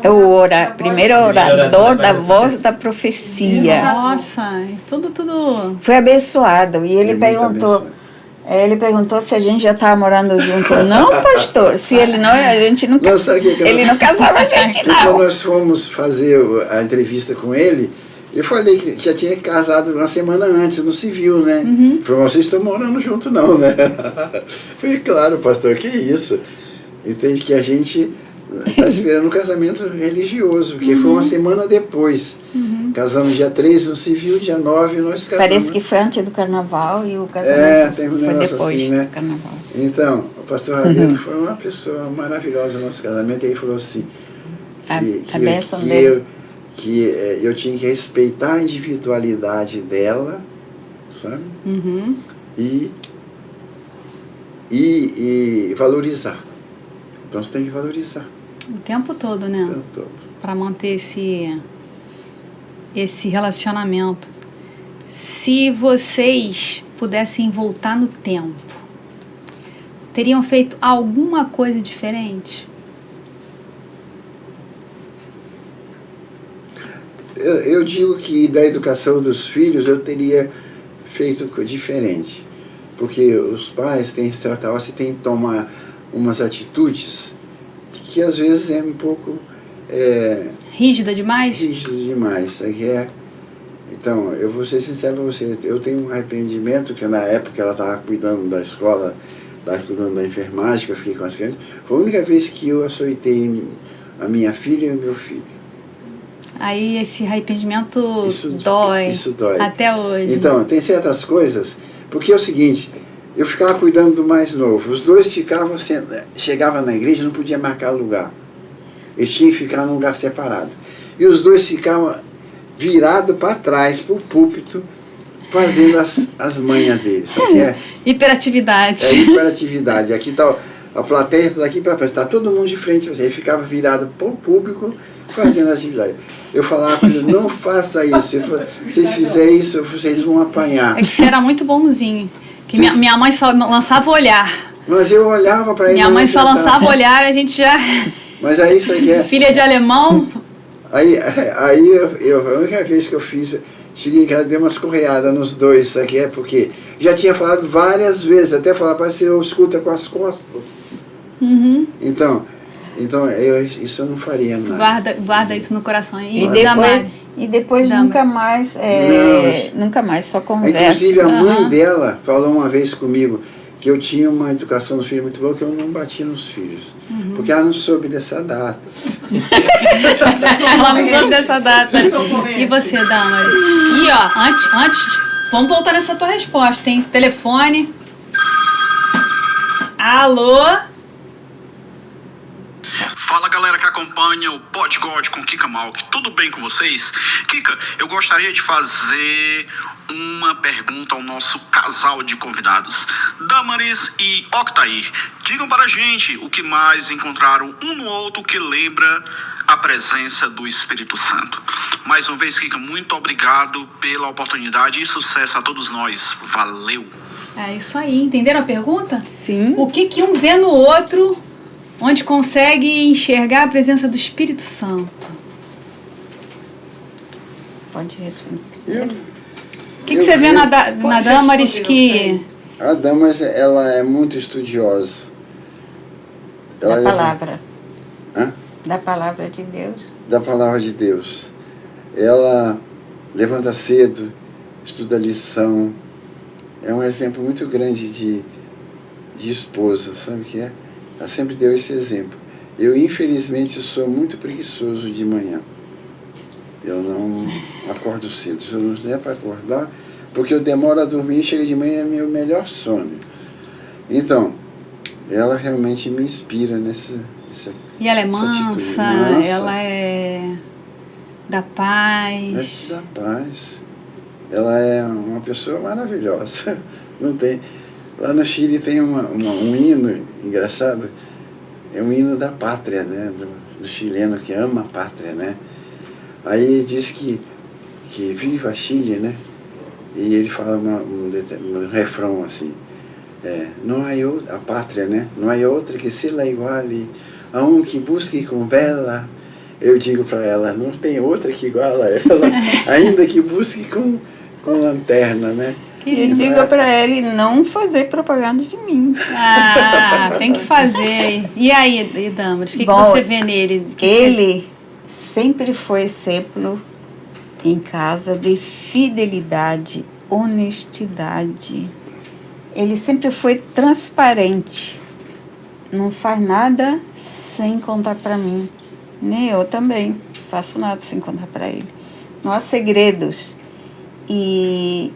É o primeiro orador da Voz da Profecia. Nossa, tudo... Foi abençoado. E ele muito perguntou... abençoado. Ele perguntou se a gente já estava morando junto. Não, pastor. Se ele não, a gente não... Não, sabe o que Ele não casava a gente, Quando não. nós fomos fazer a entrevista com ele, eu falei que já tinha casado uma semana antes, no civil, né? Ele falou: vocês estão morando junto não, né? Falei: claro, pastor, que isso? Entende que a gente está esperando um casamento religioso, porque foi uma semana depois. Casamos dia 3 no civil, dia 9 nós casamos. Parece que foi antes do carnaval e o casamento tem um foi negócio depois assim, né? do carnaval. Então, o pastor Rabelo foi uma pessoa maravilhosa no nosso casamento, e ele falou assim, A bênção dele. que eu tinha que respeitar a individualidade dela, sabe? E valorizar. Então você tem que valorizar. O tempo todo, né? O tempo todo. Para manter esse relacionamento. Se vocês pudessem voltar no tempo, teriam feito alguma coisa diferente? Eu digo que da educação dos filhos eu teria feito diferente. Porque os pais têm que tomar umas atitudes que às vezes é um pouco... Rígida demais? Rígida demais. Então, eu vou ser sincero para você, eu tenho um arrependimento que na época ela estava cuidando da escola, estava cuidando da enfermagem, que eu fiquei com as crianças, foi a única vez que eu açoitei a minha filha e o meu filho. Aí esse arrependimento dói. Isso dói. Até hoje. Então, tem certas coisas, porque é o seguinte, eu ficava cuidando do mais novo, os dois chegavam na igreja e não podia marcar lugar. Eles tinham que ficar num lugar separado. E os dois ficavam virados para trás, para o púlpito, fazendo as manhas deles. Sabe? Hiperatividade. Hiperatividade. Aqui está a plateia, está daqui para frente, está todo mundo de frente. Ele ficava virado para o público, fazendo atividade. Eu falava para ele: não faça isso. Se vocês fizerem isso, vocês vão apanhar. É que você era muito bonzinho. Que minha mãe só lançava o olhar. Mas eu olhava para ele. Minha mãe só lançava o olhar, a gente já... Mas aí isso aqui Filha de alemão. Aí a única vez que eu fiz, Cheguei em casa, dei umas correadas nos dois, sabe que é? Porque já tinha falado várias vezes, até falar, parece que eu escuta com as costas. Então isso eu não faria mais. Guarda isso no coração. E depois nunca mais, nunca mais, só conversa. Inclusive a mãe dela falou uma vez comigo que eu tinha uma educação dos filhos muito boa, que eu não batia nos filhos. Porque ela não soube dessa data. Ela não soube dessa data. E você, Damaris? E ó, antes, vamos voltar nessa tua resposta, hein? Telefone. Alô? Fala galera que acompanha o Pod God com Kika Malk, tudo bem com vocês? Kika, eu gostaria de fazer uma pergunta ao nosso casal de convidados, Damaris e Octair. Digam para a gente o que mais encontraram um no outro que lembra a presença do Espírito Santo. Mais uma vez, Kika, muito obrigado pela oportunidade e sucesso a todos nós. Valeu! É isso aí, entenderam a pergunta? Sim. O que um vê no outro, onde consegue enxergar a presença do Espírito Santo? Pode responder. O que você vê na Damaris que... A Damaris, ela é muito estudiosa. Da palavra. Hã? Da palavra de Deus. Da palavra de Deus. Ela levanta cedo, estuda a lição. É um exemplo muito grande de esposa, sabe o que é? Ela sempre deu esse exemplo. Eu, infelizmente, sou muito preguiçoso de manhã. Eu não acordo cedo. Se eu não der para acordar, porque eu demoro a dormir e chega de manhã é meu melhor sono. Então, ela realmente me inspira nessa E ela é mansa, ela é da paz. É da paz. Ela é uma pessoa maravilhosa. Não tem... Lá no Chile tem um hino engraçado, é um hino da pátria, né? Do chileno que ama a pátria, né? Aí diz que viva Chile, né? E ele fala um refrão assim, não há outra, a pátria, né? Não há outra que se la iguale a um que busque com vela. Eu digo para ela, não tem outra que iguala a ela, ainda que busque com lanterna, né? E diga para ele não fazer propaganda de mim. Ah, tem que fazer. E aí, Damaris, o que você vê nele? Ele sempre foi exemplo em casa de fidelidade, honestidade. Ele sempre foi transparente. Não faz nada sem contar para mim. Nem eu também faço nada sem contar para ele. Não há segredos. E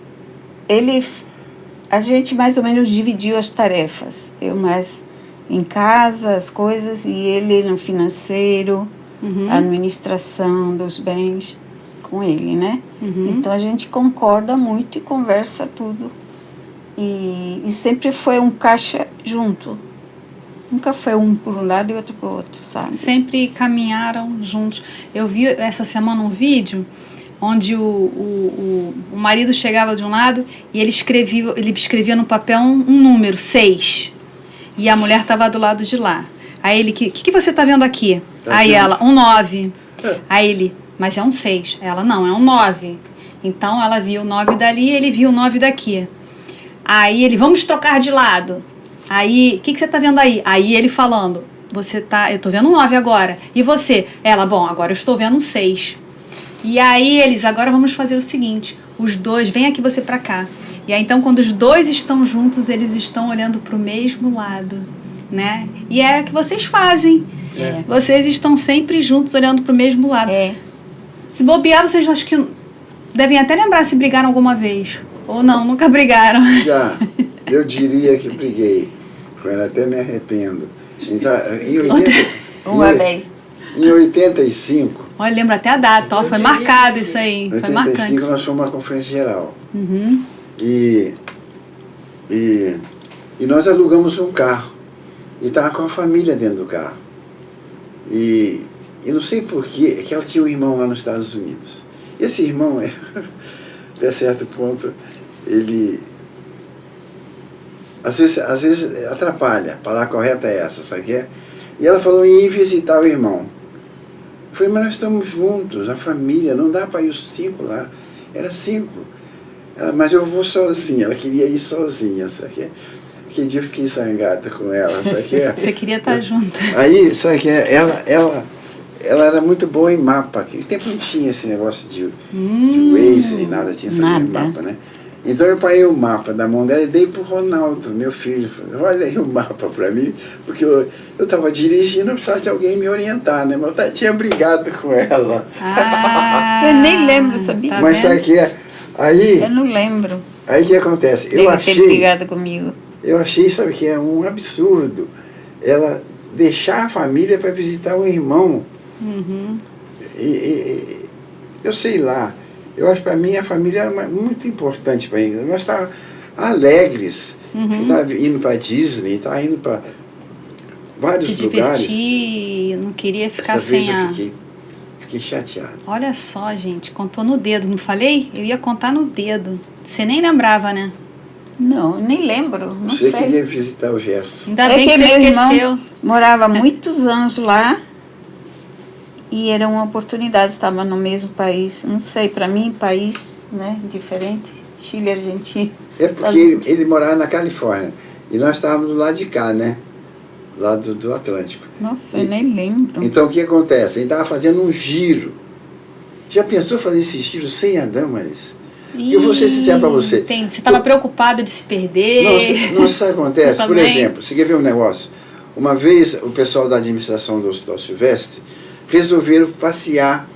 a gente mais ou menos dividiu as tarefas. Eu mais em casa, as coisas, e ele no financeiro, a administração dos bens com ele, né? Então a gente concorda muito e conversa tudo. E sempre foi um caixa junto. Nunca foi um por um lado e outro por outro, sabe? Sempre caminharam juntos. Eu vi essa semana um vídeo onde o marido chegava de um lado e ele escrevia no papel um número, 6. E a mulher estava do lado de lá. Aí ele, o que você está vendo aqui? Aí ela, um 9. Aí ele, mas é um 6. Ela, não, é um 9. Então ela viu o 9 dali e ele viu o 9 daqui. Aí ele, vamos trocar de lado. Aí, o que você está vendo aí? Aí ele falando, eu estou vendo um 9 agora. E você? Ela, bom, agora eu estou vendo um 6. E aí eles, agora vamos fazer o seguinte, os dois, vem aqui você pra cá. E aí então quando os dois estão juntos, eles estão olhando pro mesmo lado, né? E é o que vocês fazem. Vocês estão sempre juntos olhando pro mesmo lado. Se bobear, vocês acho que devem até lembrar se brigaram alguma vez. Ou não, nunca brigaram. Já, eu diria que briguei. Eu até me arrependo. Então, em 85... Olha, lembra até a data, ó, foi marcado isso aí. Em 85 foi marcante. Nós fomos a uma conferência geral. E nós alugamos um carro. E estava com a família dentro do carro. E não sei porquê, é que ela tinha um irmão lá nos Estados Unidos. E esse irmão, até certo ponto, ele... Às vezes atrapalha. A palavra correta é essa, sabe o que é? E ela falou em ir visitar o irmão. Eu falei, mas nós estamos juntos, a família, não dá para ir os 5 lá. Era 5. Mas eu vou sozinha, ela queria ir sozinha, sabe? Aquele dia eu fiquei zangada com ela, sabe? Você queria estar junto. Aí, sabe que ela era muito boa em mapa. Naquele tempo não tinha esse negócio de Waze nem nada, tinha esse mapa, né? Então eu peguei o mapa da mão dela e dei pro Ronaldo, meu filho. Falei, olha aí o mapa para mim, porque eu estava dirigindo, eu precisava de alguém me orientar, né? Mas eu tinha brigado com ela. Eu nem lembro, sabia? Tá Mas sabe que é? Aí, Eu não lembro. aí o que acontece? Deve ter brigado comigo. Eu achei, sabe que é um absurdo ela deixar a família para visitar um irmão. Eu sei lá, eu acho que para mim a família era muito importante para mim. Nós estávamos alegres, estava indo para Disney, estava indo para vários Se lugares. divertir, não queria ficar Essa sem vez eu a... fiquei chateado. Olha só, gente, contou no dedo, não falei? Eu ia contar no dedo. Você nem lembrava, né? Não, nem lembro. Não Você sei. queria visitar o Gerson. Ainda bem que você meu esqueceu. irmão morava muitos anos lá e era uma oportunidade, estava no mesmo país. Não sei, para mim, país, né, diferente. Chile, Argentina. É porque ele morava na Califórnia e nós estávamos do lado de cá, né? Do lado do Atlântico. Nossa, eu nem lembro. Então o que acontece? Ele estava fazendo um giro. Já pensou fazer esse giro sem a Damaris? Eu vou ser sincero para você. Entendi. Você estava preocupado de se perder. Não sabe o que acontece? Eu Por também. exemplo, você quer ver um negócio? Uma vez o pessoal da administração do Hospital Silvestre resolveram passear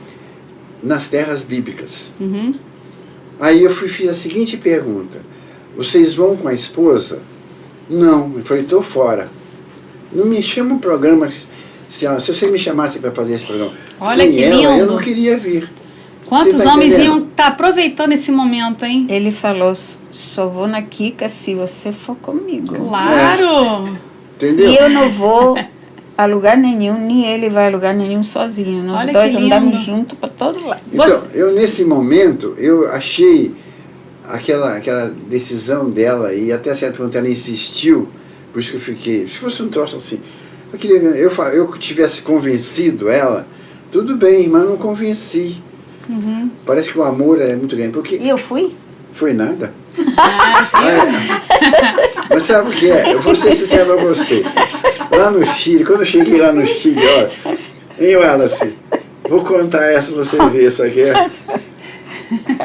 nas terras bíblicas. Aí eu fiz a seguinte pergunta: vocês vão com a esposa? Não. Eu falei, estou fora. Não me chama um programa. Se você me chamasse para fazer esse programa Olha sem que ela, lindo. eu não queria vir. Quantos Você tá homens entendendo? iam estar aproveitando esse momento, hein? Ele falou, só vou na Kika se você for comigo. Claro! Entendeu? E eu não vou a lugar nenhum, nem ele vai a lugar nenhum sozinho. Nós Olha dois que lindo. andamos juntos para todo lado. Então, eu nesse momento, eu achei aquela decisão dela, e até certo ponto ela insistiu, por isso que eu fiquei, se fosse um troço assim, eu tivesse convencido ela, tudo bem, mas não convenci. Parece que o amor é muito grande, porque E eu fui? foi nada. Mas sabe o que é? Eu vou ser sincero pra você. Lá no Chile, quando eu cheguei lá no Chile, olha, hein, Wallace? Vou contar essa pra você ver, isso aqui é.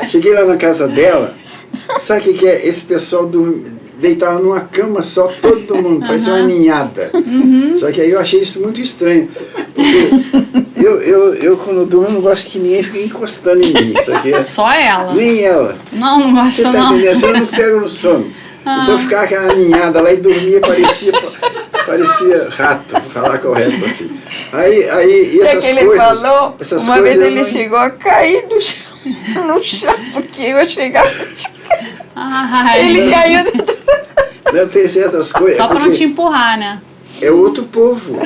Cheguei lá na casa dela, sabe o que é? Esse pessoal deitava numa cama só, todo mundo, parecia uma ninhada. Só que aí eu achei isso muito estranho, porque eu quando eu durmo, eu não gosto que ninguém fique encostando em mim, isso aqui é. Só ela. Nem ela. Não Você gosta tá não. entendendo? Eu não pego no sono. Então ficava aquela ninhada lá e dormia, parecia rato, pra falar correto assim. Aí e essas que ele coisas. falou, essas uma coisas vez eu ele não- chegou a cair no chão, porque eu chegava. Ai, Ele caiu dentro. Não tem certas coisas. só pra não porque te empurrar, né? é outro povo.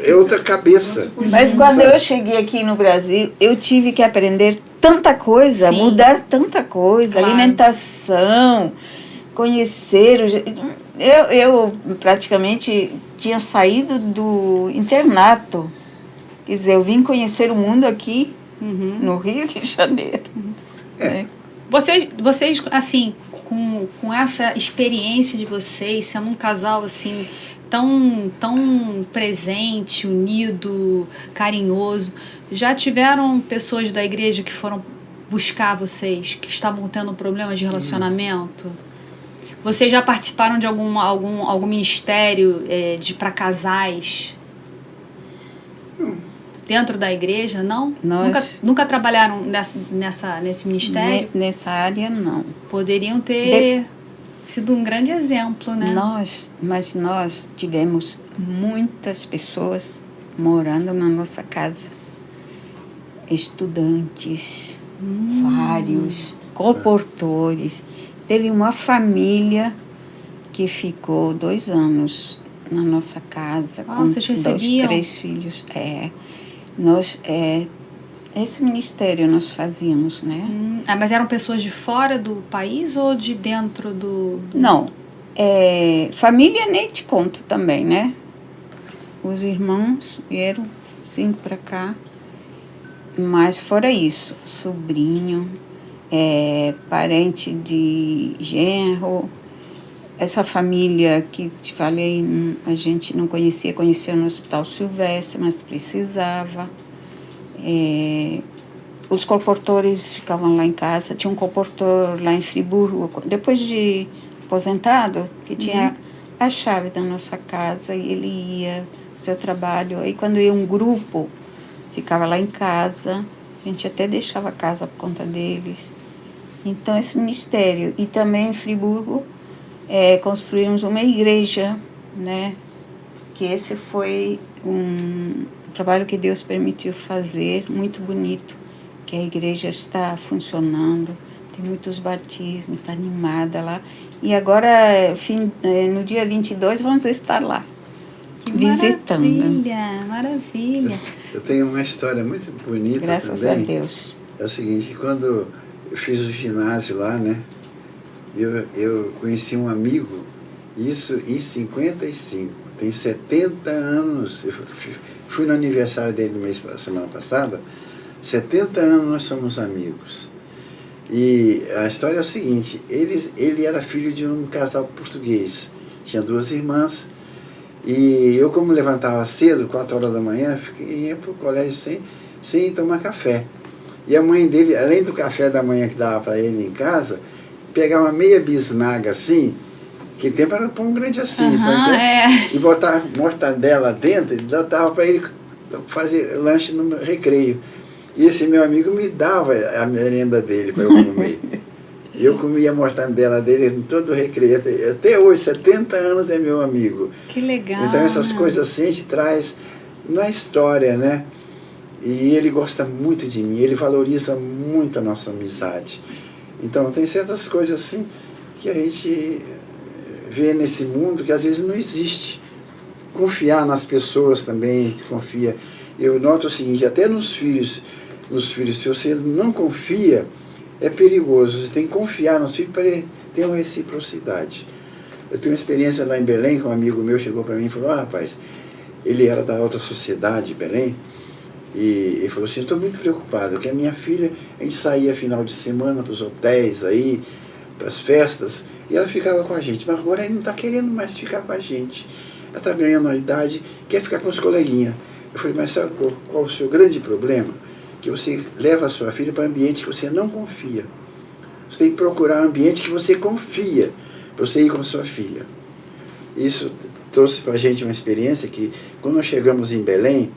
É outra cabeça. Mas quando eu cheguei aqui no Brasil, eu tive que aprender tanta coisa, Sim. mudar tanta coisa, Claro. alimentação, conhecer. Eu praticamente tinha saído do internato. Quer dizer, eu vim conhecer o mundo aqui no Rio de Janeiro. É. Vocês assim, com essa experiência de vocês, sendo um casal assim tão presente, unido, carinhoso, já tiveram pessoas da igreja que foram buscar vocês, que estavam tendo problemas de relacionamento? Vocês já participaram de algum ministério para casais? Dentro da igreja, não? Nós- Nunca trabalharam nesse ministério? Nessa área, não. Poderiam ter sido um grande exemplo, né? Mas nós tivemos muitas pessoas morando na nossa casa. Estudantes, vários, comportores. Teve uma família que ficou 2 anos na nossa casa com vocês 2, recebiam? 3 filhos. Esse ministério nós fazíamos, né? Mas eram pessoas de fora do país ou de dentro do... Não, família nem te conto também, né? Os irmãos vieram 5 para cá, mas fora isso, sobrinho, parente de genro. Essa família que te falei, a gente não conhecia no Hospital Silvestre, mas precisava. Os colportores ficavam lá em casa. Tinha um colportor lá em Friburgo, depois de aposentado, que tinha a chave da nossa casa e ele ia seu trabalho. Aí quando ia um grupo, ficava lá em casa. A gente até deixava a casa por conta deles. Então, esse ministério. E também em Friburgo, construímos uma igreja, né? Que esse foi um trabalho que Deus permitiu fazer, muito bonito, que a igreja está funcionando, tem muitos batismos, está animada lá. E agora, no dia 22, vamos estar lá, visitando. Maravilha. Eu tenho uma história muito bonita Graças também. a Deus. É o seguinte, quando eu fiz o ginásio lá, né? Eu conheci um amigo, isso em 55, tem 70 anos. Eu fui no aniversário dele semana passada, 70 anos nós somos amigos. E a história é o seguinte, ele era filho de um casal português, tinha 2 irmãs, e eu, como levantava cedo, 4 horas da manhã, ia para o colégio sem tomar café. E a mãe dele, além do café da manhã que dava para ele em casa, pegava uma meia bisnaga assim, que tempo era pão grande assim, sabe? E botava mortadela dentro e botava para ele fazer lanche no recreio. E esse meu amigo me dava a merenda dele para eu comer. E eu comia a mortadela dele em todo o recreio. Até hoje, 70 anos é meu amigo. Que legal. Então essas coisas assim a gente traz na história, né? E ele gosta muito de mim, ele valoriza muito a nossa amizade. Então tem certas coisas assim que a gente vê nesse mundo que às vezes não existe. Confiar nas pessoas também, a gente confia. Eu noto o seguinte, até nos filhos, se você não confia, é perigoso. Você tem que confiar nos filhos para ter uma reciprocidade. Eu tenho uma experiência lá em Belém, que um amigo meu chegou para mim e falou, rapaz, ele era da alta sociedade, Belém, e ele falou assim, estou muito preocupado, que a minha filha, a gente saía final de semana para os hotéis aí, para as festas, e ela ficava com a gente, mas agora ele não está querendo mais ficar com a gente. Ela está ganhando a idade, quer ficar com os coleguinhas. Eu falei, mas sabe qual o seu grande problema? Que você leva a sua filha para um ambiente que você não confia. Você tem que procurar um ambiente que você confia, para você ir com a sua filha. Isso trouxe para a gente uma experiência que, quando nós chegamos em Belém,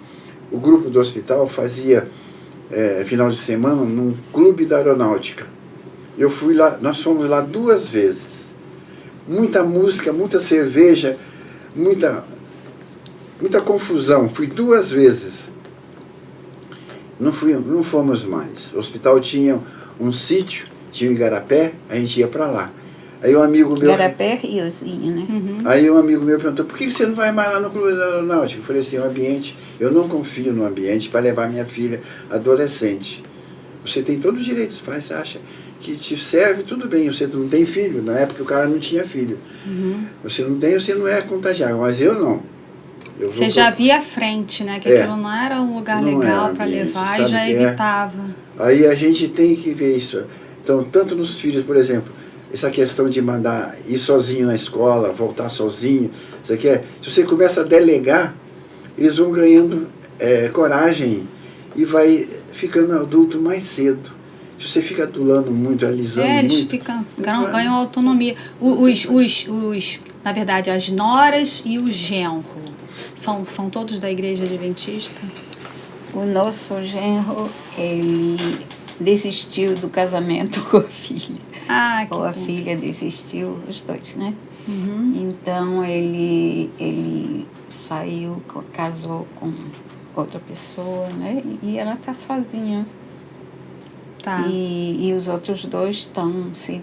o grupo do hospital fazia final de semana num clube da aeronáutica. Eu fui lá, nós fomos lá 2 vezes. Muita música, muita cerveja, muita confusão. Fui 2 vezes. Não fomos mais. O hospital tinha um sítio, tinha um igarapé, a gente ia para lá. Aí um amigo meu... Igarapé, Riozinho, né? Aí um amigo meu perguntou, por que você não vai mais lá no clube da aeronáutica? Eu falei assim, o ambiente, eu não confio no ambiente para levar minha filha adolescente. Você tem todo o direito, você acha que te serve, tudo bem, você não tem filho, na época o cara não tinha filho. Você não tem, você não é contagiável, mas eu não. Você já via à frente, né? Que aquilo não era um lugar legal para levar e já evitava. Aí a gente tem que ver isso. Então, tanto nos filhos, por exemplo, essa questão de mandar ir sozinho na escola, voltar sozinho, se você começa a delegar, eles vão ganhando coragem e vai ficando adulto mais cedo. Se você fica adulando muito, alisando muito... Eles ganham autonomia. Na verdade, as noras e o genro, são todos da igreja adventista? O nosso genro, ele desistiu do casamento com a filha. Ou a filha desistiu, os dois, né? Então ele saiu, casou com outra pessoa, né? E ela está sozinha. Tá. E os outros 2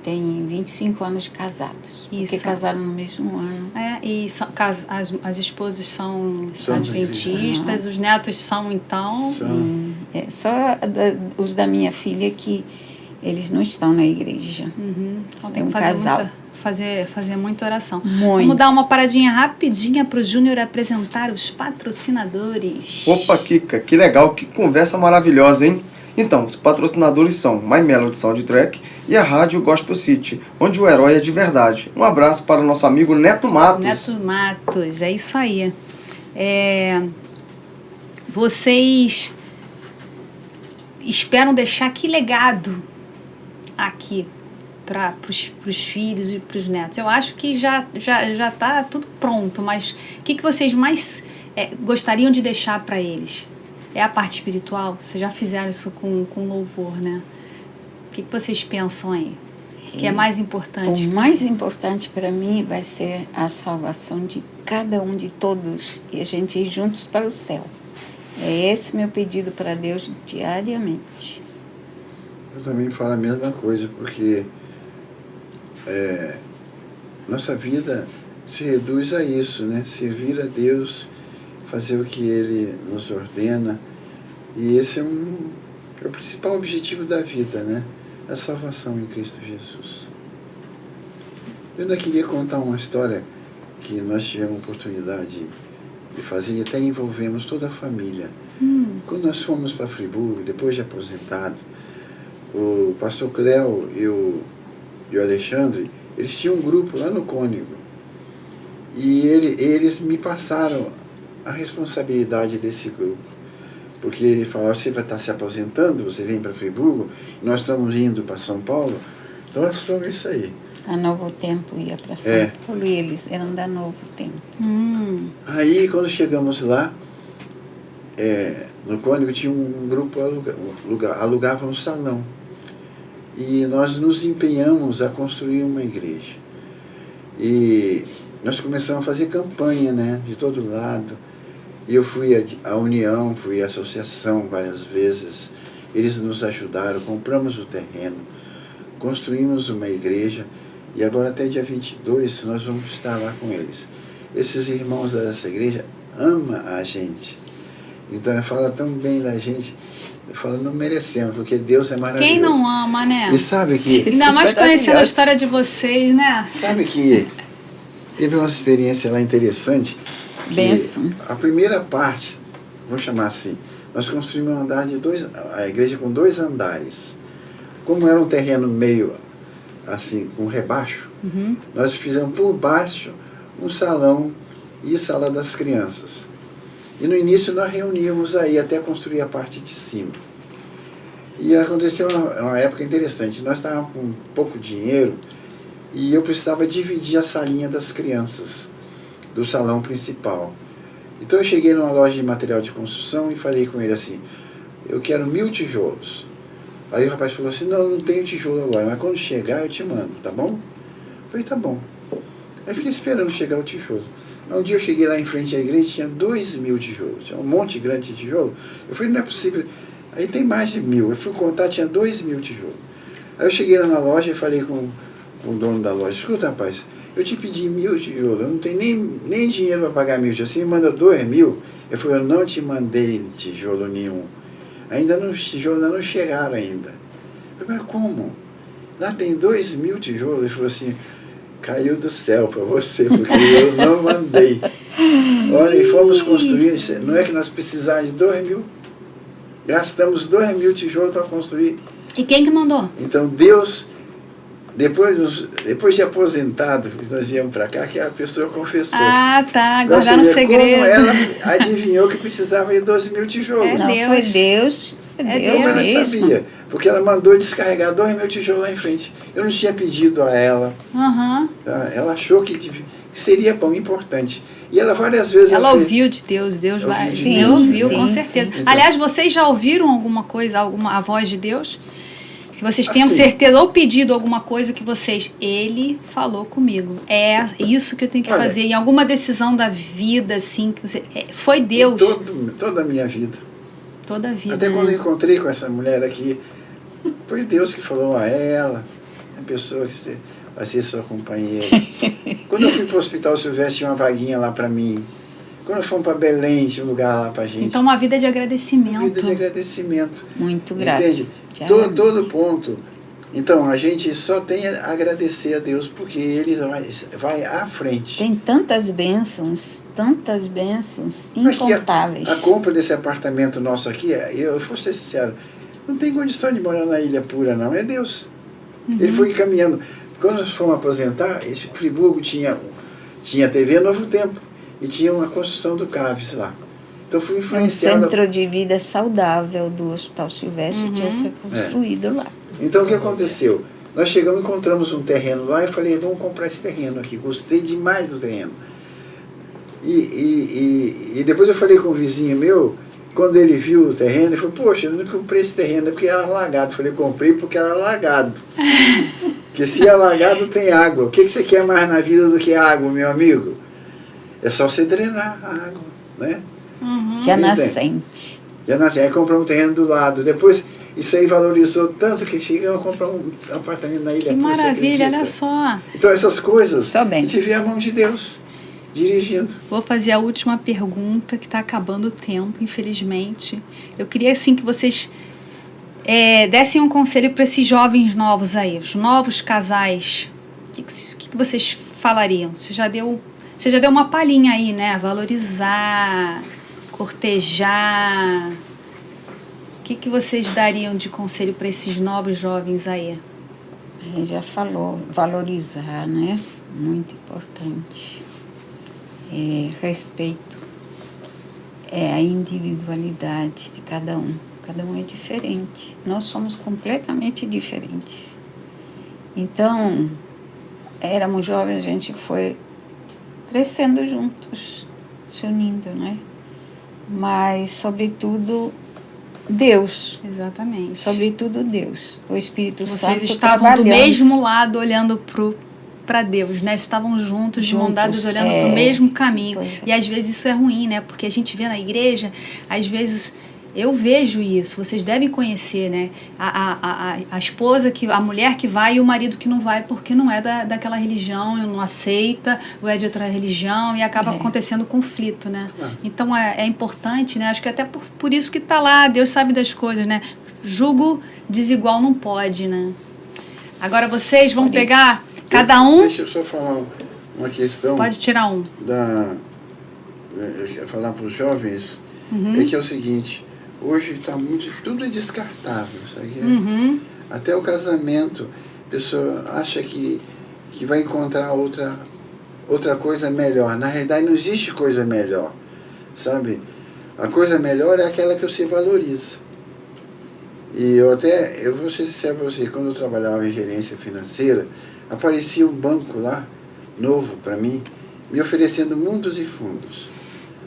têm 25 anos de casados. Isso. Porque casaram no mesmo ano. E as esposas são adventistas, os netos são, então... Só os da minha filha que eles não estão na igreja. Então tem que fazer muita oração. Muito. Vamos dar uma paradinha rapidinha para o Júnior apresentar os patrocinadores. Opa, Kika, que legal, que conversa maravilhosa, hein? Então, os patrocinadores são My Melody Soundtrack e a Rádio Gospel City, onde o herói é de verdade. Um abraço para o nosso amigo Neto Matos. Neto Matos, é isso aí. Vocês esperam deixar que legado aqui para os filhos e para os netos? Eu acho que já está tudo pronto, mas o que vocês mais gostariam de deixar para eles? É a parte espiritual? Vocês já fizeram isso com louvor, né? O que vocês pensam aí? Que é mais importante? O mais importante para mim vai ser a salvação de cada um, de todos, e a gente ir juntos para o céu. É esse meu pedido para Deus diariamente. Eu também falo a mesma coisa, porque nossa vida se reduz a isso, né? Servir a Deus, fazer o que Ele nos ordena. E esse é o principal objetivo da vida, né? A salvação em Cristo Jesus. Eu ainda queria contar uma história que nós tivemos a oportunidade de fazer e até envolvemos toda a família. Quando nós fomos para Friburgo, depois de aposentado, o pastor Cléo e o Alexandre, eles tinham um grupo lá no Cônigo. E eles me passaram a responsabilidade desse grupo. Porque ele falaram, você vai estar se aposentando, você vem para Friburgo, nós estamos indo para São Paulo, então nós somos isso aí. A Novo Tempo ia para São Paulo e eles eram da Novo Tempo. Aí, quando chegamos lá, no Cônigo tinha um grupo alugava um salão. E nós nos empenhamos a construir uma igreja. E nós começamos a fazer campanha, né, de todo lado. E eu fui à União, fui à Associação várias vezes. Eles nos ajudaram, compramos o terreno, construímos uma igreja. E agora até dia 22 nós vamos estar lá com eles. Esses irmãos dessa igreja amam a gente. Então fala tão bem da gente. Eu falo, não merecemos, porque Deus é maravilhoso. Quem não ama, né? E sabe que... Ainda mais conhecendo a história de vocês, né? Sabe que teve uma experiência lá interessante. Benção. A primeira parte, vou chamar assim, nós construímos um andar a igreja com 2 andares. Como era um terreno meio assim, com rebaixo, nós fizemos por baixo um salão e sala das crianças. E no início nós reuníamos aí até construir a parte de cima. E aconteceu uma época interessante. Nós estávamos com pouco dinheiro e eu precisava dividir a salinha das crianças do salão principal. Então eu cheguei numa loja de material de construção e falei com ele assim, eu quero 1000 tijolos. Aí o rapaz falou assim, não tenho tijolo agora, mas quando chegar eu te mando, tá bom? Eu falei, tá bom. Aí fiquei esperando chegar o tijolo. Um dia eu cheguei lá em frente à igreja e tinha 2000 tijolos, tinha um monte grande de tijolo. Eu falei, não é possível. Aí tem mais de 1000. Eu fui contar, tinha 2000 tijolos. Aí eu cheguei lá na loja e falei com o dono da loja, escuta rapaz, eu te pedi 1000 tijolos, eu não tenho nem dinheiro para pagar 1000 tijolos, você me manda 2000? Eu falei, eu não te mandei tijolo nenhum. Os tijolos ainda não chegaram ainda. Eu falei, mas como? Lá tem 2000 tijolos. Ele falou assim, caiu do céu para você, porque eu não mandei. Olha, e fomos construir, não é que nós precisávamos de 2000? Gastamos 2000 tijolos para construir. E quem que mandou? Então Deus, depois de aposentado, nós viemos para cá, que a pessoa confessou. Ah, tá, guardaram um segredo. Como ela adivinhou que precisava de 12.000 tijolos. Não, Deus. foi Deus. Foi É Deus Como ela mesmo. sabia? Porque ela mandou descarregar 2.000 tijolos lá em frente. Eu não tinha pedido a ela. Tá? Ela achou que seria bom, importante. E ela várias vezes... Ela ouviu de Deus, Deus vai. Ouviu de Sim, Deus. ouviu, Sim, com sim. certeza. Então. Aliás, vocês já ouviram alguma coisa, a voz de Deus? Que vocês tenham Assim. certeza ou pedido alguma coisa que ele falou comigo. É isso que eu tenho que Olha, fazer. Em alguma decisão da vida, assim, que você. Foi Deus. Toda a minha vida. Toda a vida. Até né? quando eu encontrei com essa mulher aqui, foi Deus que falou a ela, a pessoa que vai ser sua companheira. Quando eu fui para o Hospital Silvestre, tinha uma vaguinha lá para mim. Quando fomos para Belém, tinha um lugar lá para gente. Então, uma vida de agradecimento. Vida de agradecimento. Muito grato. Entende? Todo ponto. Então, a gente só tem a agradecer a Deus, porque Ele vai à frente. Tem tantas bênçãos Aqui, incontáveis. a compra desse apartamento nosso aqui, eu vou ser sincero, não tem condição de morar na Ilha Pura, não, é Deus. Ele foi caminhando. Quando nós fomos aposentar, Friburgo tinha TV Novo Tempo e tinha uma construção do CAVES lá. Então fui Um influenciado. centro de vida saudável do Hospital Silvestre tinha sido construído lá. Então o que aconteceu? Nós chegamos, encontramos um terreno lá e falei, vamos comprar esse terreno aqui. Gostei demais do terreno. E depois eu falei com um vizinho meu, quando ele viu o terreno, ele falou, poxa, eu não comprei esse terreno, é porque era alagado. Eu falei, comprei porque era alagado. Porque se é alagado tem água. O que você quer mais na vida do que água, meu amigo? É só você drenar a água, né? Já nascente. Já nasceu. Aí compramos um terreno do lado. Depois, isso aí valorizou tanto que chegamos a comprar um apartamento na Ilha Que Pura, você maravilha, acredita? olha só. Então essas coisas, Só bem. a gente vê a mão de Deus dirigindo. Vou fazer a última pergunta, que está acabando o tempo, infelizmente. Eu queria, assim, que vocês dessem um conselho para esses jovens novos aí, os novos casais. O que vocês falariam? Você já deu uma palhinha aí, né? Valorizar, cortejar. O que vocês dariam de conselho para esses novos jovens aí? Ele já falou, valorizar, né? Muito importante. Respeito. A individualidade de cada um. Cada um é diferente. Nós somos completamente diferentes. Então, éramos jovens, a gente foi crescendo juntos, se unindo, né? Mas, sobretudo, Deus. Exatamente. Sobretudo Deus. O Espírito Santo Vocês estavam trabalhando. do mesmo lado, olhando para Deus, né? Estavam juntos, de mão dadas, olhando para o mesmo caminho. E às vezes isso é ruim, né? Porque a gente vê na igreja, às vezes eu vejo isso. Vocês devem conhecer, né? A esposa, a mulher que vai e o marido que não vai porque não é daquela religião, não aceita, ou é de outra religião, e acaba acontecendo conflito, né? Então é importante, né? Acho que até por isso que está lá, Deus sabe das coisas, né? Julgo desigual não pode, né? Agora vocês vão pegar cada um. Deixa eu só falar uma questão. Pode tirar um. Falar para os jovens, que é o seguinte, hoje está tudo é descartável, sabe? Até o casamento, a pessoa acha que vai encontrar outra coisa melhor. Na realidade não existe coisa melhor, sabe? A coisa melhor é aquela que você valoriza. E eu vou ser sincero para você, quando eu trabalhava em gerência financeira, aparecia um banco lá, novo para mim, me oferecendo mundos e fundos.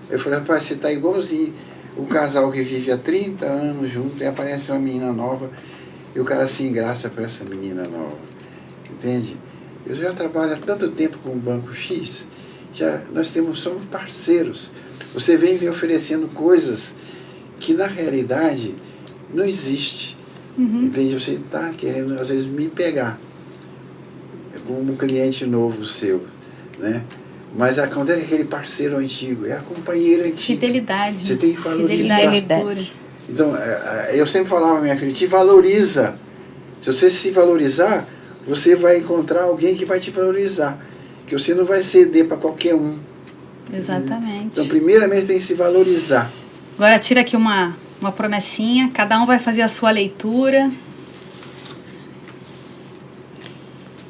Eu falei, rapaz, você está igualzinho o casal que vive há 30 anos junto, e aparece uma menina nova, e o cara se engraça para essa menina nova. Entende? Eu já trabalho há tanto tempo com o Banco X, nós somos parceiros. Você vem me oferecendo coisas que na realidade não existe. Entende? Você está querendo às vezes me pegar como um cliente novo seu, né? Mas acontece aquele parceiro antigo, é a companheira antiga. Fidelidade. Você tem que valorizar. Fidelidade. Então, eu sempre falava, minha filha, te valoriza. Se você se valorizar, você vai encontrar alguém que vai te valorizar. Que você não vai ceder para qualquer um. Exatamente. Então, primeiramente, tem que se valorizar. Agora tira aqui uma promessinha, cada um vai fazer a sua leitura.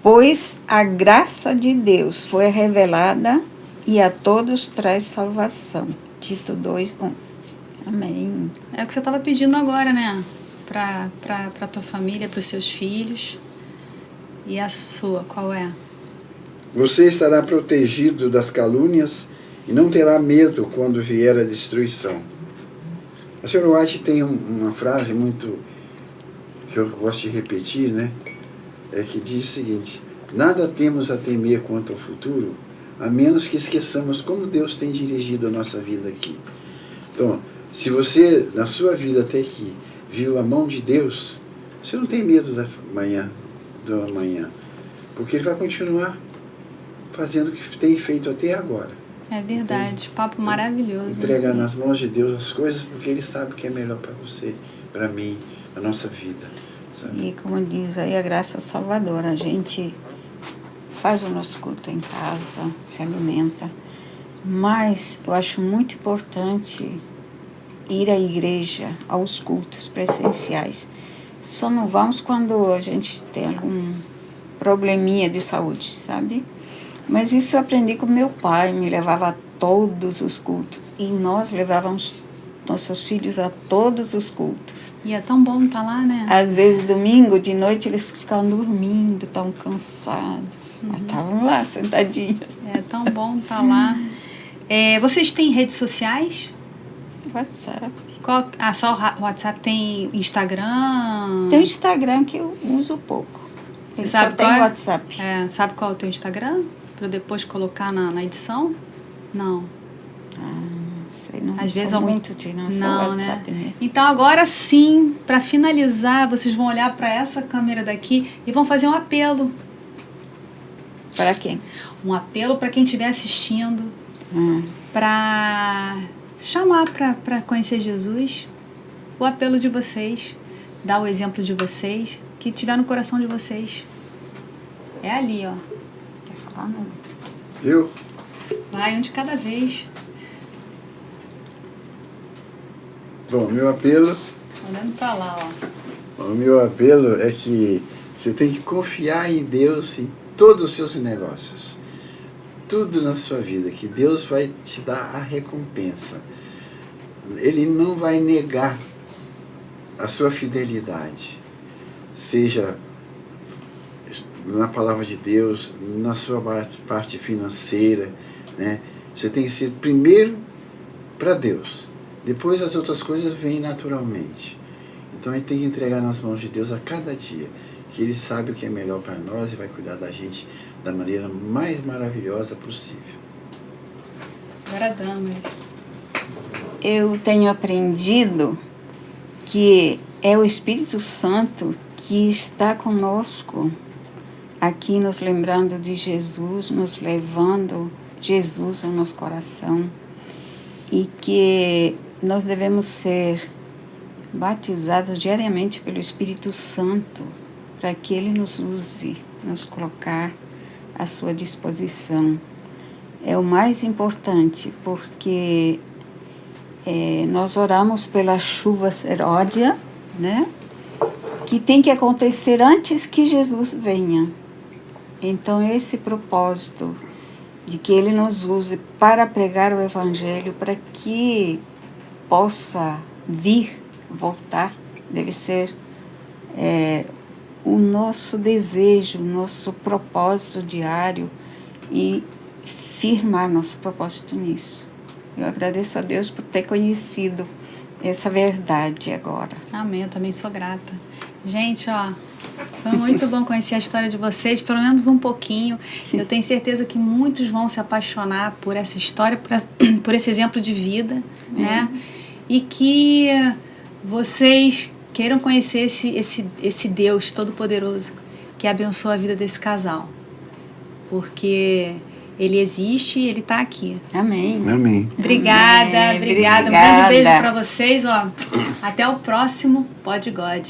Pois a graça de Deus foi revelada e a todos traz salvação. Tito 2:11. Amém. É o que você estava pedindo agora, né? Para tua família, para os seus filhos. E a sua, qual é? Você estará protegido das calúnias e não terá medo quando vier a destruição. A senhora White tem uma frase muito que eu gosto de repetir, né? Que diz o seguinte: nada temos a temer quanto ao futuro, a menos que esqueçamos como Deus tem dirigido a nossa vida aqui. Então, se você, na sua vida até aqui, viu a mão de Deus, você não tem medo do amanhã, porque Ele vai continuar fazendo o que tem feito até agora. É verdade, entende? Papo maravilhoso. Entregar nas mãos de Deus as coisas, porque Ele sabe o que é melhor para você, para mim, a nossa vida. Sabe? E como diz aí a graça salvadora, a gente faz o nosso culto em casa, se alimenta, mas eu acho muito importante ir à igreja, aos cultos presenciais, Só não vamos quando a gente tem algum probleminha de saúde, sabe? Mas isso eu aprendi com meu pai, me levava a todos os cultos. E nós levávamos nossos filhos a todos os cultos. E é tão bom estar lá, né? Às vezes, domingo, de noite, eles ficavam dormindo, tão cansados. Mas estavam lá, sentadinhos. É tão bom estar lá. Vocês têm redes sociais? WhatsApp. Só o WhatsApp? Tem Instagram? Tem o Instagram que eu uso pouco. Você Ele sabe só tem qual é? WhatsApp. Sabe qual é o teu Instagram? Para eu depois colocar na edição? Não. Não sei, não Às sou vezes muito de não, só Não, WhatsApp né? mesmo. Então agora sim, para finalizar, vocês vão olhar para essa câmera daqui e vão fazer um apelo. Para quem? Um apelo para quem estiver assistindo, para chamar para conhecer Jesus. O apelo de vocês, dar o exemplo de vocês, que tiver no coração de vocês. É ali, ó. Quer falar, não? Eu? Vai, um de cada vez. Bom, meu apelo... Olhando para lá, ó. O meu apelo é que você tem que confiar em Deus em todos os seus negócios. Tudo na sua vida, que Deus vai te dar a recompensa. Ele não vai negar a sua fidelidade. Seja na palavra de Deus, na sua parte financeira, né? Você tem que ser primeiro para Deus. Depois as outras coisas vêm naturalmente. Então a gente tem que entregar nas mãos de Deus a cada dia, que Ele sabe o que é melhor para nós e vai cuidar da gente da maneira mais maravilhosa possível. Agora damas. Eu tenho aprendido que é o Espírito Santo que está conosco aqui, nos lembrando de Jesus, nos levando Jesus ao nosso coração, e que nós devemos ser batizados diariamente pelo Espírito Santo para que Ele nos use, nos colocar à sua disposição. É o mais importante, porque nós oramos pela chuva seródia, né? Que tem que acontecer antes que Jesus venha. Então, esse propósito de que Ele nos use para pregar o Evangelho, para que possa voltar, deve ser o nosso desejo, o nosso propósito diário, e firmar nosso propósito nisso. Eu agradeço a Deus por ter conhecido essa verdade agora. Amém, eu também sou grata. Gente, ó, foi muito bom conhecer a história de vocês, pelo menos um pouquinho. Eu tenho certeza que muitos vão se apaixonar por essa história, por esse exemplo de vida, né? E que vocês queiram conhecer esse Deus Todo-Poderoso que abençoa a vida desse casal. Porque Ele existe e Ele está aqui. Amém. Amém. Obrigada. Amém. Um grande beijo para vocês. Ó. Até o próximo Pod God.